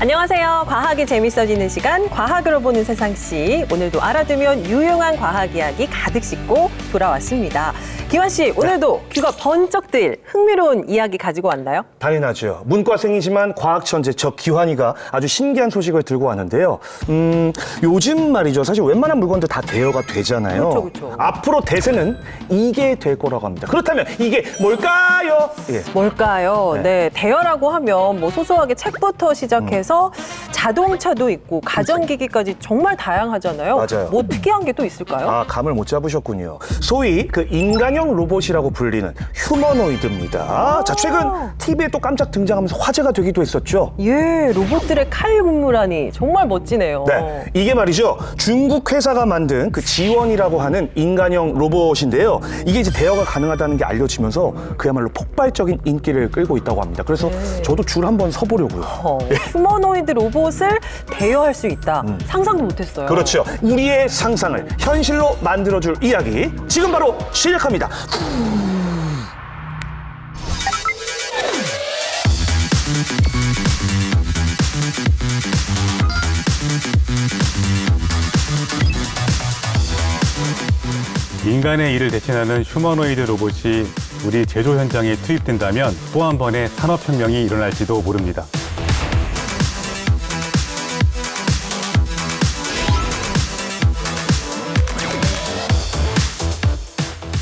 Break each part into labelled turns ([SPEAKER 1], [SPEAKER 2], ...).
[SPEAKER 1] 안녕하세요. 과학이 재밌어지는 시간, 과학으로 보는 세상씨. 오늘도 알아두면 유용한 과학 이야기 가득 싣고 돌아왔습니다. 기환 씨, 오늘도 귀가 번쩍 뜰 흥미로운 이야기 가지고 왔나요?
[SPEAKER 2] 당연하죠. 문과생이지만 과학 천재 저 기환이가 아주 신기한 소식을 들고 왔는데요. 요즘 말이죠. 사실 웬만한 물건들 다 대여가 되잖아요.
[SPEAKER 1] 그렇죠.
[SPEAKER 2] 앞으로 대세는 이게 될 거라고 합니다. 그렇다면 이게 뭘까요? 예.
[SPEAKER 1] 뭘까요?
[SPEAKER 2] 네.
[SPEAKER 1] 네, 대여라고 하면 뭐 소소하게 책부터 시작해서 자동차도 있고 가전기기까지 정말 다양하잖아요.
[SPEAKER 2] 맞아요.
[SPEAKER 1] 뭐 특이한 게 또 있을까요?
[SPEAKER 2] 아, 감을 못 잡으셨군요. 소위 그 인간형 로봇이라고 불리는 휴머노이드입니다. 자, 최근 TV에 또 깜짝 등장하면서 화제가 되기도 했었죠.
[SPEAKER 1] 예, 로봇들의 칼 근무라니 정말 멋지네요.
[SPEAKER 2] 네, 이게 말이죠. 중국 회사가 만든 그 지원이라고 하는 인간형 로봇인데요. 이게 이제 대여가 가능하다는 게 알려지면서 그야말로 폭발적인 인기를 끌고 있다고 합니다. 그래서 저도 줄 한번 서보려고요.
[SPEAKER 1] 휴머노이드 로봇을 대여할 수 있다. 상상도 못했어요.
[SPEAKER 2] 그렇죠. 우리의 상상을 현실로 만들어줄 이야기 지금 바로 시작합니다.
[SPEAKER 3] 인간의 일을 대신하는 휴머노이드 로봇이 우리 제조 현장에 투입된다면 또 한 번의 산업혁명이 일어날지도 모릅니다.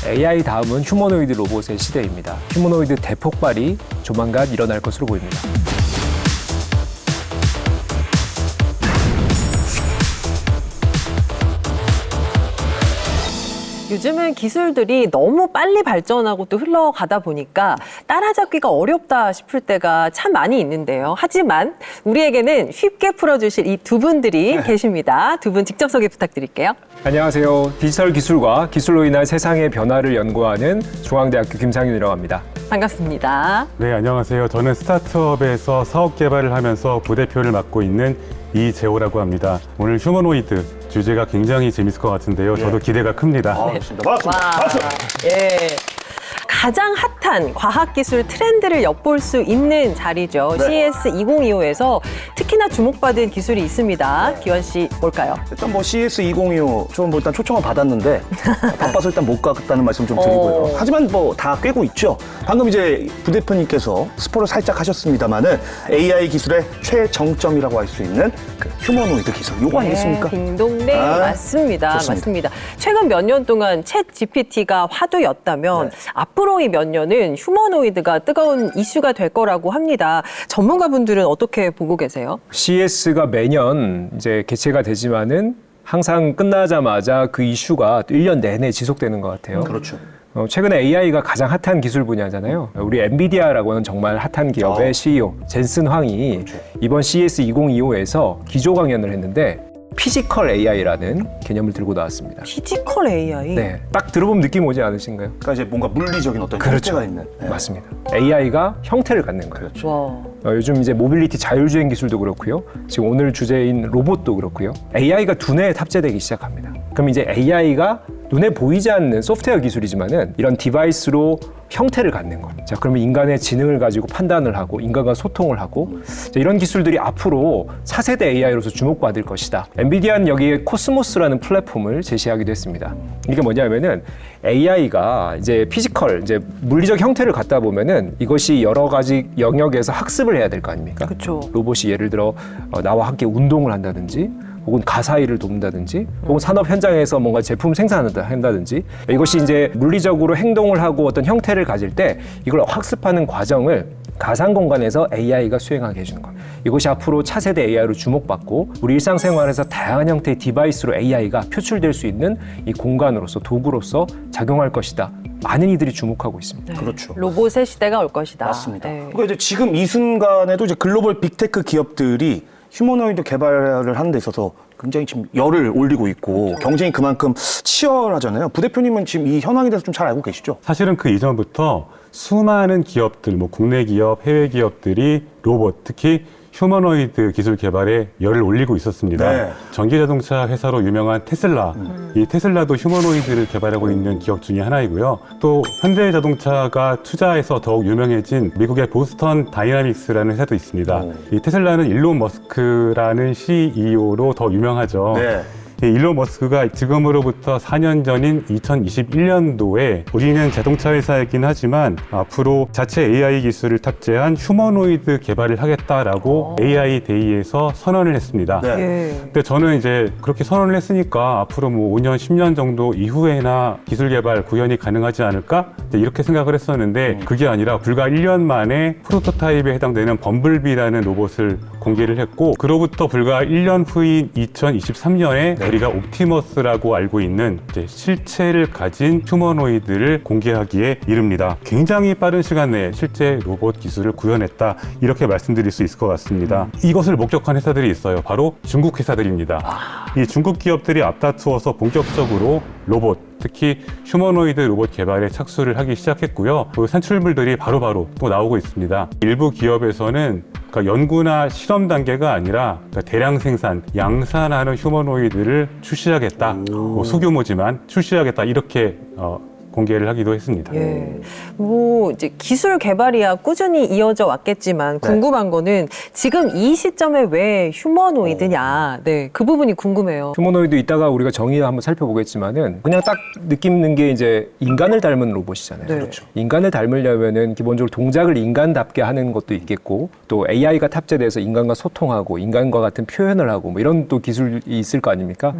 [SPEAKER 4] AI 다음은 휴머노이드 로봇의 시대입니다. 휴머노이드 대폭발이 조만간 일어날 것으로 보입니다.
[SPEAKER 1] 요즘은 기술들이 너무 빨리 발전하고 또 흘러가다 보니까 따라잡기가 어렵다 싶을 때가 참 많이 있는데요. 하지만 우리에게는 쉽게 풀어주실 이 두 분들이 계십니다. 두 분 직접 소개 부탁드릴게요.
[SPEAKER 4] 안녕하세요. 디지털 기술과 기술로 인한 세상의 변화를 연구하는 중앙대학교 김상윤이라고 합니다.
[SPEAKER 1] 반갑습니다.
[SPEAKER 3] 네, 안녕하세요. 저는 스타트업에서 사업 개발을 하면서 부대표를 맡고 있는 이재호라고 합니다. 오늘 휴머노이드 주제가 굉장히 재밌을 것 같은데요. 저도 기대가 큽니다.
[SPEAKER 2] 아, 좋습니다. 반갑습니다. 박수!
[SPEAKER 1] 예. 가장 핫한 과학기술 트렌드를 엿볼 수 있는 자리죠. CES 2025에서 특히나 주목받은 기술이 있습니다. 기환 씨, 뭘까요?
[SPEAKER 2] 일단 뭐 CS 2025 좀 뭐 일단 초청을 받았는데 바빠서 일단 못 갔다는 말씀 좀 드리고요. 하지만 뭐 다 꿰고 있죠. 방금 이제 부대표님께서 스포를 살짝 하셨습니다만은 AI 기술의 최정점이라고 할 수 있는 그 휴머노이드 기술. 요거 아니겠습니까?
[SPEAKER 1] 딩동댕 맞습니다.
[SPEAKER 2] 좋습니다.
[SPEAKER 1] 맞습니다. 최근 몇 년 동안 챗 GPT가 화두였다면 앞으로 이 몇 년은 휴머노이드가 뜨거운 이슈가 될 거라고 합니다. 전문가분들은 어떻게 보고 계세요?
[SPEAKER 4] CES가 매년 이제 개최가 되지만은 항상 끝나자마자 그 이슈가 1년 내내 지속되는 것 같아요.
[SPEAKER 2] 그렇죠.
[SPEAKER 4] 최근에 AI가 가장 핫한 기술 분야잖아요. 우리 엔비디아라고는 정말 핫한 기업의 CEO 젠슨 황이 이번 CES 2025에서 기조 강연을 했는데 피지컬 AI라는 개념을 들고 나왔습니다.
[SPEAKER 1] 피지컬 AI?
[SPEAKER 4] 네, 딱 들어보면 느낌 오지 않으신가요?
[SPEAKER 2] 그러니까 이제 뭔가 물리적인 어떤
[SPEAKER 4] 그렇죠.
[SPEAKER 2] 형태가 있는. 네.
[SPEAKER 4] 맞습니다. AI가 형태를 갖는 거예요.
[SPEAKER 1] 와.
[SPEAKER 4] 요즘 이제 모빌리티 자율주행 기술도 그렇고요. 지금 오늘 주제인 로봇도 그렇고요. AI가 두뇌에 탑재되기 시작합니다. 그럼 이제 AI가 눈에 보이지 않는 소프트웨어 기술이지만은 이런 디바이스로 형태를 갖는 것. 자, 그러면 인간의 지능을 가지고 판단을 하고 인간과 소통을 하고 자, 이런 기술들이 앞으로 4세대 AI로서 주목받을 것이다. 엔비디아는 여기에 코스모스라는 플랫폼을 제시하기도 했습니다. 이게 뭐냐면은 AI가 이제 피지컬, 이제 물리적 형태를 갖다 보면은 이것이 여러 가지 영역에서 학습을 해야 될 거 아닙니까?
[SPEAKER 1] 그렇죠.
[SPEAKER 4] 로봇이 예를 들어 나와 함께 운동을 한다든지 혹은 가사 일을 돕는다든지 혹은 산업 현장에서 뭔가 제품 생산을 한다든지 이것이 이제 물리적으로 행동을 하고 어떤 형태를 가질 때 이걸 학습하는 과정을 가상 공간에서 AI가 수행하게 해주는 겁니다. 이것이 앞으로 차세대 AI로 주목받고 우리 일상생활에서 다양한 형태의 디바이스로 AI가 표출될 수 있는 이 공간으로서 도구로서 작용할 것이다. 많은 이들이 주목하고 있습니다.
[SPEAKER 2] 그렇죠.
[SPEAKER 1] 로봇의 시대가 올 것이다.
[SPEAKER 2] 맞습니다.
[SPEAKER 1] 네.
[SPEAKER 2] 그러니까 이제 지금 이 순간에도 이제 글로벌 빅테크 기업들이 휴머노이드 개발을 하는 데 있어서 굉장히 지금 열을 올리고 있고 경쟁이 그만큼 치열하잖아요. 부대표님은 지금 이 현황에 대해서 좀 잘 알고 계시죠?
[SPEAKER 3] 사실은 그 이전부터 수많은 기업들, 뭐 국내 기업, 해외 기업들이 로봇, 특히 휴머노이드 기술 개발에 열을 올리고 있었습니다.
[SPEAKER 2] 네.
[SPEAKER 3] 전기자동차 회사로 유명한 테슬라, 이 테슬라도 휴머노이드를 개발하고 있는 기업 중에 하나이고요. 또 현대자동차가 투자해서 더욱 유명해진 미국의 보스턴 다이나믹스라는 회사도 있습니다. 이 테슬라는 일론 머스크라는 CEO로 더 유명하죠.
[SPEAKER 2] 네.
[SPEAKER 3] 이 일론 머스크가 지금으로부터 4년 전인 2021년도에 우리는 자동차 회사이긴 하지만 앞으로 자체 AI 기술을 탑재한 휴머노이드 개발을 하겠다라고 AI 데이에서 선언을 했습니다.
[SPEAKER 2] 네.
[SPEAKER 1] 예.
[SPEAKER 3] 근데 저는 이제 그렇게 선언을 했으니까 앞으로 뭐 5년, 10년 정도 이후에나 기술 개발 구현이 가능하지 않을까? 이제 이렇게 생각을 했었는데 그게 아니라 불과 1년 만에 프로토타입에 해당되는 범블비라는 로봇을 공개를 했고 그로부터 불과 1년 후인 2023년에 우리가 옵티머스라고 알고 있는 이제 실체를 가진 휴머노이드를 공개하기에 이릅니다. 굉장히 빠른 시간 내에 실제 로봇 기술을 구현했다 이렇게 말씀드릴 수 있을 것 같습니다. 이것을 목격한 회사들이 있어요. 바로 중국 회사들입니다. 이 중국 기업들이 앞다투어서 본격적으로 로봇, 특히 휴머노이드 로봇 개발에 착수를 하기 시작했고요. 그 산출물들이 바로바로 또 나오고 있습니다. 일부 기업에서는 그러니까 연구나 실험 단계가 아니라 그러니까 대량 생산, 양산하는 휴머노이드를 출시하겠다. 뭐 소규모지만 출시하겠다. 이렇게 공개를 하기도 했습니다.
[SPEAKER 1] 예. 뭐 이제 기술 개발이야 꾸준히 이어져 왔겠지만 궁금한 거는 지금 이 시점에 왜 휴머노이드냐. 네, 그 부분이 궁금해요.
[SPEAKER 4] 휴머노이드 이따가 우리가 정의 한번 살펴보겠지만은 그냥 딱 느낌 있는 게 이제 인간을 닮은 로봇이잖아요.
[SPEAKER 1] 네.
[SPEAKER 2] 그렇죠.
[SPEAKER 4] 인간을 닮으려면은 기본적으로 동작을 인간답게 하는 것도 있겠고 또 AI가 탑재돼서 인간과 소통하고 인간과 같은 표현을 하고 뭐 이런 또 기술이 있을 거 아닙니까?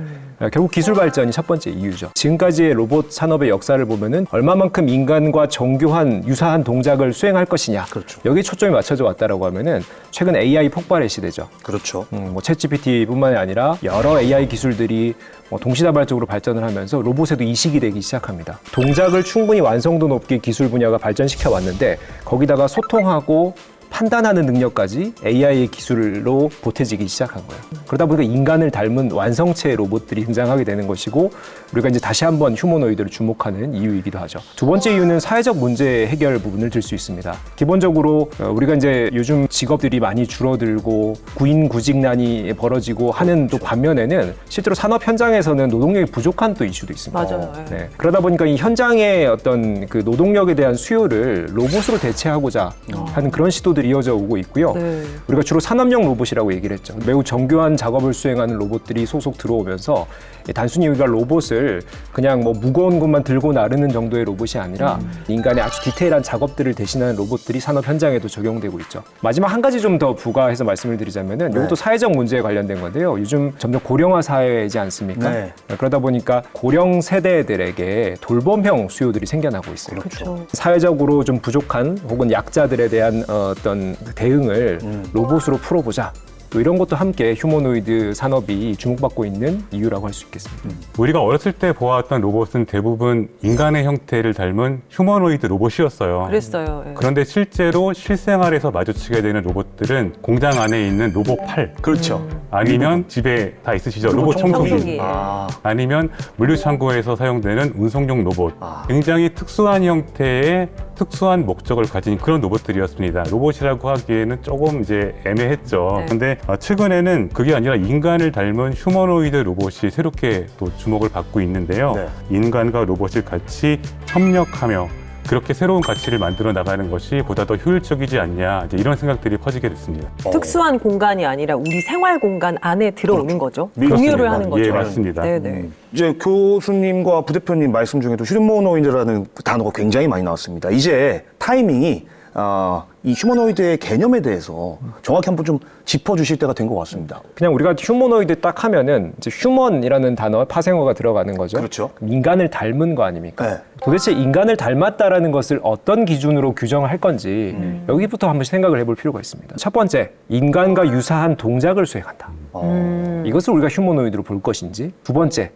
[SPEAKER 4] 결국 기술 발전이 첫 번째 이유죠. 지금까지의 로봇 산업의 역사를 보면은 얼마만큼 인간과 정교한 유사한 동작을 수행할 것이냐.
[SPEAKER 2] 그렇죠.
[SPEAKER 4] 여기 초점이 맞춰져 왔다라고 하면은 최근 AI 폭발의 시대죠.
[SPEAKER 2] 그렇죠.
[SPEAKER 4] 뭐 챗GPT뿐만이 아니라 여러 AI 기술들이 동시다발적으로 발전을 하면서 로봇에도 이식이 되기 시작합니다. 동작을 충분히 완성도 높게 기술 분야가 발전시켜 왔는데 거기다가 소통하고 판단하는 능력까지 AI의 기술로 보태지기 시작한 거예요. 그러다 보니까 인간을 닮은 완성체의 로봇들이 등장하게 되는 것이고 우리가 이제 다시 한번 휴머노이드를 주목하는 이유이기도 하죠. 두 번째 이유는 사회적 문제 해결 부분을 들 수 있습니다. 기본적으로 우리가 이제 요즘 직업들이 많이 줄어들고 구인 구직난이 벌어지고 하는 또 반면에는 실제로 산업 현장에서는 노동력이 부족한 또 이슈도 있습니다.
[SPEAKER 1] 맞아요. 예.
[SPEAKER 4] 네. 그러다 보니까 이 현장의 어떤 그 노동력에 대한 수요를 로봇으로 대체하고자 하는 그런 시도들이 이어져 오고 있고요.
[SPEAKER 1] 네.
[SPEAKER 4] 우리가 주로 산업용 로봇이라고 얘기를 했죠. 매우 정교한 작업을 수행하는 로봇들이 속속 들어오면서 단순히 우리가 로봇을 그냥 뭐 무거운 것만 들고 나르는 정도의 로봇이 아니라 인간의 아주 디테일한 작업들을 대신하는 로봇들이 산업 현장에도 적용되고 있죠. 마지막 한 가지 좀 더 부가해서 말씀을 드리자면은 이것도 사회적 문제에 관련된 건데요. 요즘 점점 고령화 사회이지 않습니까?
[SPEAKER 2] 네.
[SPEAKER 4] 그러다 보니까 고령 세대들에게 돌봄형 수요들이 생겨나고 있어요.
[SPEAKER 1] 그렇죠.
[SPEAKER 4] 사회적으로 좀 부족한 혹은 약자들에 대한 어떤 대응을 로봇으로 풀어보자. 또 이런 것도 함께 휴머노이드 산업이 주목받고 있는 이유라고 할 수 있겠습니다.
[SPEAKER 3] 우리가 어렸을 때 보았던 로봇은 대부분 인간의 형태를 닮은 휴머노이드 로봇이었어요.
[SPEAKER 1] 그랬어요. 예.
[SPEAKER 3] 그런데 실제로 실생활에서 마주치게 되는 로봇들은 공장 안에 있는 로봇 팔
[SPEAKER 2] 그렇죠.
[SPEAKER 3] 아니면 집에 다 있으시죠? 로봇
[SPEAKER 1] 청소기.
[SPEAKER 3] 청소기.
[SPEAKER 2] 아,
[SPEAKER 3] 아니면 물류창고에서 사용되는 운송용 로봇. 굉장히 특수한 형태의 특수한 목적을 가진 그런 로봇들이었습니다. 로봇이라고 하기에는 조금 이제 애매했죠.
[SPEAKER 1] 네.
[SPEAKER 3] 근데 최근에는 그게 아니라 인간을 닮은 휴머노이드 로봇이 새롭게 또 주목을 받고 있는데요.
[SPEAKER 2] 네.
[SPEAKER 3] 인간과 로봇이 같이 협력하며 그렇게 새로운 가치를 만들어 나가는 것이 보다 더 효율적이지 않냐 이제 이런 생각들이 커지게 됐습니다.
[SPEAKER 1] 특수한 공간이 아니라 우리 생활 공간 안에 들어오는 거죠. 공유를
[SPEAKER 3] 그렇습니다.
[SPEAKER 1] 하는 거죠.
[SPEAKER 3] 예, 맞습니다.
[SPEAKER 1] 네네.
[SPEAKER 2] 이제 교수님과 부대표님 말씀 중에도 휴머노이드라는 그 단어가 굉장히 많이 나왔습니다. 이제 타이밍이 이 휴머노이드의 개념에 대해서 정확히 한번 좀 짚어주실 때가 된 것 같습니다.
[SPEAKER 4] 그냥 우리가 휴머노이드 딱 하면은 이제 휴먼이라는 단어 파생어가 들어가는 거죠.
[SPEAKER 2] 그렇죠.
[SPEAKER 4] 그럼 인간을 닮은 거 아닙니까?
[SPEAKER 2] 네.
[SPEAKER 4] 도대체 인간을 닮았다라는 것을 어떤 기준으로 규정을 할 건지 여기부터 한번 생각을 해볼 필요가 있습니다. 첫 번째, 인간과 유사한 동작을 수행한다. 이것을 우리가 휴머노이드로 볼 것인지. 두 번째,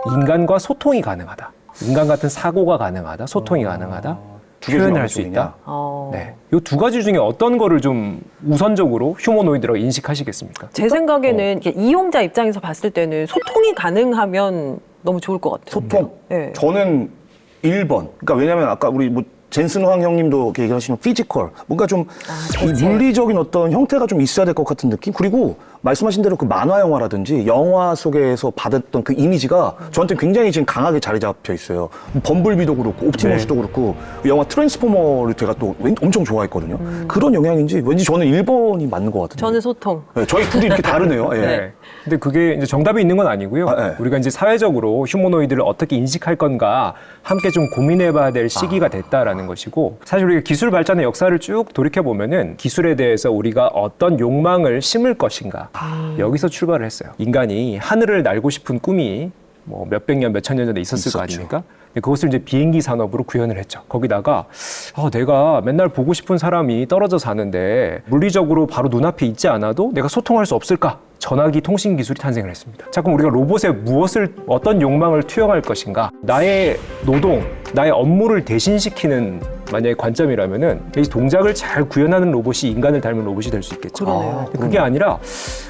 [SPEAKER 4] 인간과 소통이 가능하다. 인간 같은 사고가 가능하다. 소통이 가능하다.
[SPEAKER 2] 두 개
[SPEAKER 4] 표현을
[SPEAKER 2] 중에
[SPEAKER 4] 할 수
[SPEAKER 2] 어느
[SPEAKER 4] 있다.
[SPEAKER 1] 어.
[SPEAKER 4] 네, 이 두 가지 중에 어떤 거를 좀 우선적으로 휴머노이드라고 인식하시겠습니까?
[SPEAKER 1] 제 생각에는 이게 이용자 입장에서 봤을 때는 소통이 가능하면 너무 좋을 것 같아요.
[SPEAKER 2] 소통.
[SPEAKER 1] 네.
[SPEAKER 2] 저는 1번. 그러니까 왜냐하면 아까 우리 뭐 젠슨 황 형님도 얘기하시는 피지컬, 뭔가 좀 이 물리적인 어떤 형태가 좀 있어야 될 것 같은 느낌. 그리고 말씀하신 대로 그 만화 영화라든지 영화 속에서 받았던 그 이미지가 저한테 굉장히 지금 강하게 자리 잡혀 있어요. 범블비도 그렇고 옵티머스도 그렇고 영화 트랜스포머를 제가 또 엄청 좋아했거든요. 그런 영향인지 왠지 저는 1번이 맞는 것 같은데.
[SPEAKER 1] 저는 소통.
[SPEAKER 2] 네, 저희 둘이 이렇게 다르네요. 예.
[SPEAKER 4] 네. 근데 그게 이제 정답이 있는 건 아니고요.
[SPEAKER 2] 네.
[SPEAKER 4] 우리가 이제 사회적으로 휴머노이드를 어떻게 인식할 건가 함께 좀 고민해봐야 될 시기가 됐다라는 것이고, 사실 우리가 기술 발전의 역사를 쭉 돌이켜 보면은 기술에 대해서 우리가 어떤 욕망을 심을 것인가 여기서 출발을 했어요. 인간이 하늘을 날고 싶은 꿈이 뭐 몇백 년, 몇천 년 전에 있었을 거 아닙니까? 그것을 이제 비행기 산업으로 구현을 했죠. 거기다가 내가 맨날 보고 싶은 사람이 떨어져 사는데 물리적으로 바로 눈앞에 있지 않아도 내가 소통할 수 없을까? 전화기 통신 기술이 탄생을 했습니다. 자, 그럼 우리가 로봇에 어떤 욕망을 투영할 것인가? 나의 노동, 나의 업무를 대신시키는 만약에 관점이라면은 이 동작을 잘 구현하는 로봇이 인간을 닮은 로봇이 될 수 있겠죠.
[SPEAKER 1] 그러네요.
[SPEAKER 4] 근데 그게 아니라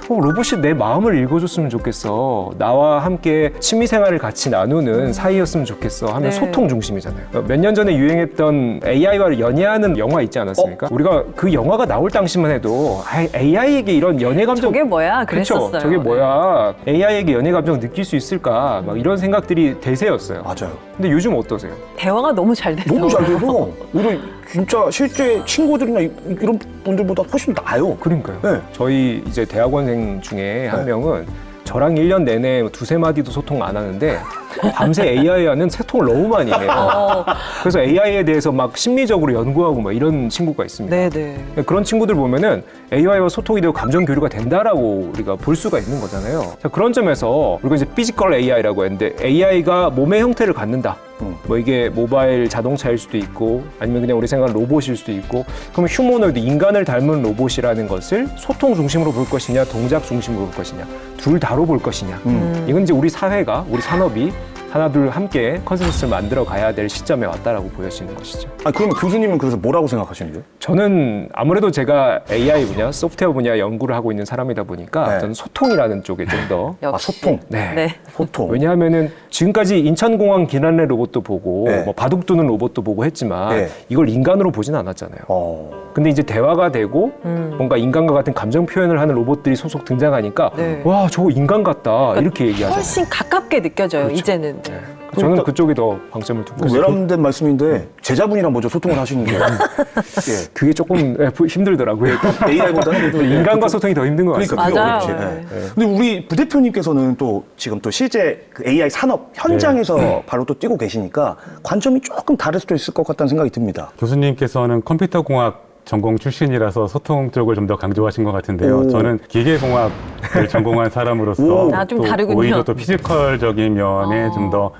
[SPEAKER 4] 로봇이 내 마음을 읽어줬으면 좋겠어. 나와 함께 취미생활을 같이 나누는 사이였으면 좋겠어 하면
[SPEAKER 1] 네.
[SPEAKER 4] 소통 중심이잖아요. 몇 년 전에 유행했던 AI와 연애하는 영화 있지 않았습니까? 우리가 그 영화가 나올 당시만 해도 AI에게 이런 연애 감정
[SPEAKER 1] 저게 뭐야? 그랬었어요.
[SPEAKER 4] 그렇죠. 저게 뭐야? AI에게 연애 감정 느낄 수 있을까? 막 이런 생각들이 대세였어요.
[SPEAKER 2] 맞아요.
[SPEAKER 4] 근데 요즘 어떠세요?
[SPEAKER 1] 대화가 너무 잘 돼서.
[SPEAKER 2] 너무 잘 돼서 오히려 진짜 실제 친구들이나 이런 분들보다 훨씬 나아요.
[SPEAKER 4] 그러니까요.
[SPEAKER 2] 네.
[SPEAKER 4] 저희 이제 대학원생 중에 한 명은 저랑 1년 내내 두세 마디도 소통 안 하는데 밤새 AI와는 소통을 너무 많이 해요. 그래서 AI에 대해서 막 심리적으로 연구하고 막 이런 친구가 있습니다.
[SPEAKER 1] 네네.
[SPEAKER 4] 그런 친구들 보면은 AI와 소통이 되고 감정 교류가 된다라고 우리가 볼 수가 있는 거잖아요. 자, 그런 점에서 우리가 이제 피지컬 AI라고 했는데 AI가 몸의 형태를 갖는다. 뭐 이게 모바일 자동차일 수도 있고 아니면 그냥 우리 생각하는 로봇일 수도 있고, 그러면 휴머노이드 인간을 닮은 로봇이라는 것을 소통 중심으로 볼 것이냐 동작 중심으로 볼 것이냐 둘 다로 볼 것이냐 이건 이제 우리 사회가 우리 산업이 하나둘 함께 컨센서스를 만들어 가야 될 시점에 왔다라고 보여지는 것이죠.
[SPEAKER 2] 그러면 교수님은 그래서 뭐라고 생각하시는데요?
[SPEAKER 4] 저는 아무래도 제가 AI 분야, 소프트웨어 분야 연구를 하고 있는 사람이다 보니까
[SPEAKER 2] 네.
[SPEAKER 4] 저는 소통이라는 쪽에 좀 더
[SPEAKER 1] 역시.
[SPEAKER 2] 소통.
[SPEAKER 4] 네.
[SPEAKER 1] 네.
[SPEAKER 2] 소통.
[SPEAKER 4] 왜냐하면은 지금까지 인천공항 기란레 로봇도 보고
[SPEAKER 2] 네.
[SPEAKER 4] 뭐 바둑 두는 로봇도 보고 했지만
[SPEAKER 2] 네.
[SPEAKER 4] 이걸 인간으로 보진 않았잖아요. 근데 이제 대화가 되고 뭔가 인간과 같은 감정 표현을 하는 로봇들이 소속 등장하니까
[SPEAKER 1] 네.
[SPEAKER 4] 와, 저거 인간 같다 이렇게 얘기하잖아요.
[SPEAKER 1] 훨씬 가깝게 느껴져요,
[SPEAKER 4] 그렇죠.
[SPEAKER 1] 이제는.
[SPEAKER 4] 네. 저는 그쪽에 더 방점을 두고 있어요.
[SPEAKER 2] 외람된 말씀인데 제자분이랑 먼저 소통을 하시는 게
[SPEAKER 4] 그게 조금 힘들더라고요.
[SPEAKER 2] AI보다는 그래도
[SPEAKER 4] 인간과 소통이 더 힘든 것 같습니다.
[SPEAKER 2] 그러니까
[SPEAKER 1] 맞아요.
[SPEAKER 2] 그게 어렵지.
[SPEAKER 1] 네.
[SPEAKER 2] 근데 우리 부대표님께서는 또 지금 또 실제 그 AI 산업 현장에서 바로 또 뛰고 계시니까 관점이 조금 다를 수도 있을 것 같다는 생각이 듭니다.
[SPEAKER 3] 교수님께서는 컴퓨터공학 전공 출신이라서 소통 쪽을 좀 더 강조하신 것 같은데요.
[SPEAKER 2] 오.
[SPEAKER 3] 저는 기계공학을 전공한 사람으로서
[SPEAKER 2] 오.
[SPEAKER 1] 좀
[SPEAKER 3] 또
[SPEAKER 1] 다르군요.
[SPEAKER 3] 오히려 또 피지컬적인 면에 좀 더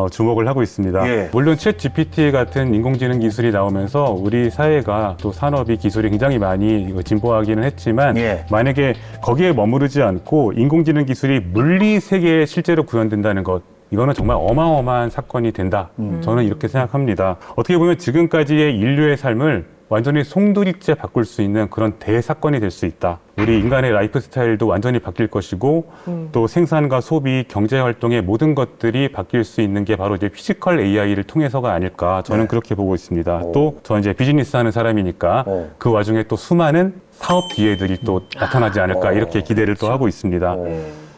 [SPEAKER 3] 주목을 하고 있습니다.
[SPEAKER 2] 예.
[SPEAKER 3] 물론 챗 GPT 같은 인공지능 기술이 나오면서 우리 사회가 또 산업이 기술이 굉장히 많이 진보하기는 했지만
[SPEAKER 2] 예.
[SPEAKER 3] 만약에 거기에 머무르지 않고 인공지능 기술이 물리 세계에 실제로 구현된다는 것, 이거는 정말 어마어마한 사건이 된다. 저는 이렇게 생각합니다. 어떻게 보면 지금까지의 인류의 삶을 완전히 송두리째 바꿀 수 있는 그런 대사건이 될 수 있다. 우리 인간의 라이프 스타일도 완전히 바뀔 것이고 또 생산과 소비, 경제 활동의 모든 것들이 바뀔 수 있는 게 바로 이제 피지컬 AI를 통해서가 아닐까 저는 그렇게 보고 있습니다. 또 저는 이제 비즈니스 하는 사람이니까 그 와중에 또 수많은 사업 기회들이 또 나타나지 않을까 이렇게 기대를 또 하고 있습니다.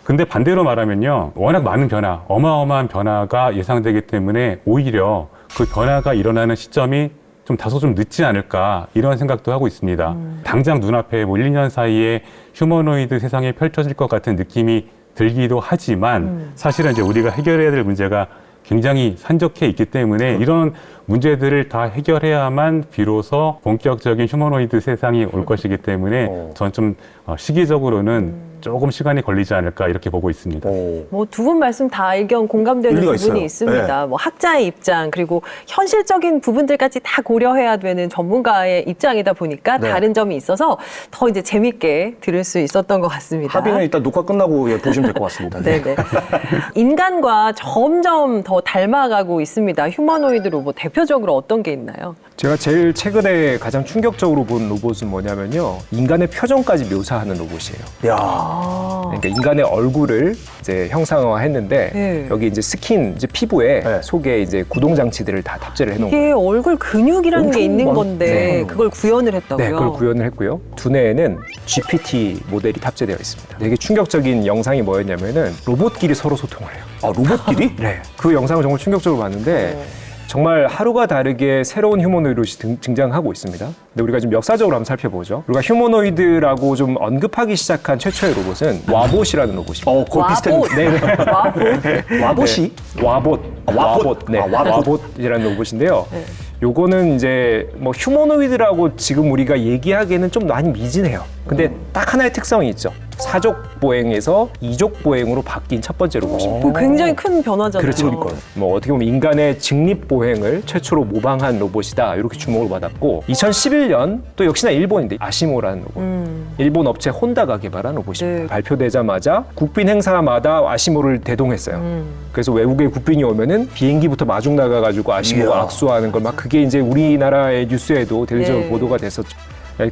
[SPEAKER 3] 근데 반대로 말하면요, 워낙 많은 변화, 어마어마한 변화가 예상되기 때문에 오히려 그 변화가 일어나는 시점이 좀 다소 좀 늦지 않을까 이런 생각도 하고 있습니다. 당장 눈앞에 뭐 1, 2년 사이에 휴머노이드 세상이 펼쳐질 것 같은 느낌이 들기도 하지만 사실은 이제 우리가 해결해야 될 문제가 굉장히 산적해 있기 때문에 이런 문제들을 다 해결해야만 비로소 본격적인 휴머노이드 세상이 올 것이기 때문에 전 좀 시기적으로는 조금 시간이 걸리지 않을까 이렇게 보고 있습니다.
[SPEAKER 1] 뭐 두 분 말씀 다 의견 공감되는
[SPEAKER 2] 일리가
[SPEAKER 1] 부분이
[SPEAKER 2] 있어요.
[SPEAKER 1] 있습니다.
[SPEAKER 2] 네.
[SPEAKER 1] 뭐 학자의 입장 그리고 현실적인 부분들까지 다 고려해야 되는 전문가의 입장이다 보니까
[SPEAKER 2] 네.
[SPEAKER 1] 다른 점이 있어서 더 이제 재밌게 들을 수 있었던 것 같습니다.
[SPEAKER 2] 합의는 일단 녹화 끝나고 보시면 될 것 같습니다.
[SPEAKER 1] 네네. 인간과 점점 더 닮아가고 있습니다. 휴머노이드 로봇 대표적으로 어떤 게 있나요?
[SPEAKER 4] 제가 제일 최근에 가장 충격적으로 본 로봇은 뭐냐면요, 인간의 표정까지 묘사하는 로봇이에요.
[SPEAKER 2] 야,
[SPEAKER 4] 그러니까 인간의 얼굴을 이제 형상화했는데
[SPEAKER 1] 네.
[SPEAKER 4] 여기 이제 스킨, 이제 피부에
[SPEAKER 2] 네.
[SPEAKER 4] 속에 이제 구동 장치들을 다 탑재를 해놓은 거예요.
[SPEAKER 1] 이게 얼굴 근육이라는 게
[SPEAKER 2] 엄청
[SPEAKER 1] 있는
[SPEAKER 2] 많-
[SPEAKER 1] 건데
[SPEAKER 2] 네.
[SPEAKER 1] 그걸 구현을 했다고요?
[SPEAKER 4] 네, 그걸 구현을 했고요. 두뇌에는 GPT 모델이 탑재되어 있습니다. 되게 충격적인 영상이 뭐였냐면은 로봇끼리 서로 소통을 해요.
[SPEAKER 2] 아, 로봇끼리?
[SPEAKER 4] 네. 그 영상을 정말 충격적으로 봤는데 정말 하루가 다르게 새로운 휴머노이드로 등장하고 있습니다. 근데 우리가 좀 역사적으로 한번 살펴보죠. 우리가 휴머노이드라고 좀 언급하기 시작한 최초의 로봇은 와봇이라는 로봇입니다.
[SPEAKER 2] 그거 비슷한.
[SPEAKER 1] 와봇.
[SPEAKER 4] 네.
[SPEAKER 1] 와봇.
[SPEAKER 2] 와봇이?
[SPEAKER 4] 와봇.
[SPEAKER 2] 와봇.
[SPEAKER 4] 네.
[SPEAKER 2] 아, 와봇.
[SPEAKER 4] 와봇이라는 로봇인데요. 요거는 이제 뭐 휴머노이드라고 지금 우리가 얘기하기에는 좀 많이 미진해요. 근데 딱 하나의 특성이 있죠. 사족 보행에서 이족 보행으로 바뀐 첫 번째 로봇입니다.
[SPEAKER 1] 그거 굉장히 큰 변화잖아요.
[SPEAKER 4] 그렇죠. 뭐 어떻게 보면 인간의 직립 보행을 최초로 모방한 로봇이다 이렇게 주목을 받았고 2011년 또 역시나 일본인데 아시모라는 로봇 일본 업체 혼다가 개발한 로봇입니다.
[SPEAKER 1] 네.
[SPEAKER 4] 발표되자마자 국빈 행사마다 아시모를 대동했어요. 그래서 외국의 국빈이 오면은 비행기부터 마중 나가가지고 아시모가
[SPEAKER 2] 이야.
[SPEAKER 4] 악수하는 걸 막 그게 이제 우리나라의 뉴스에도 대대적으로
[SPEAKER 1] 네.
[SPEAKER 4] 보도가 됐었죠.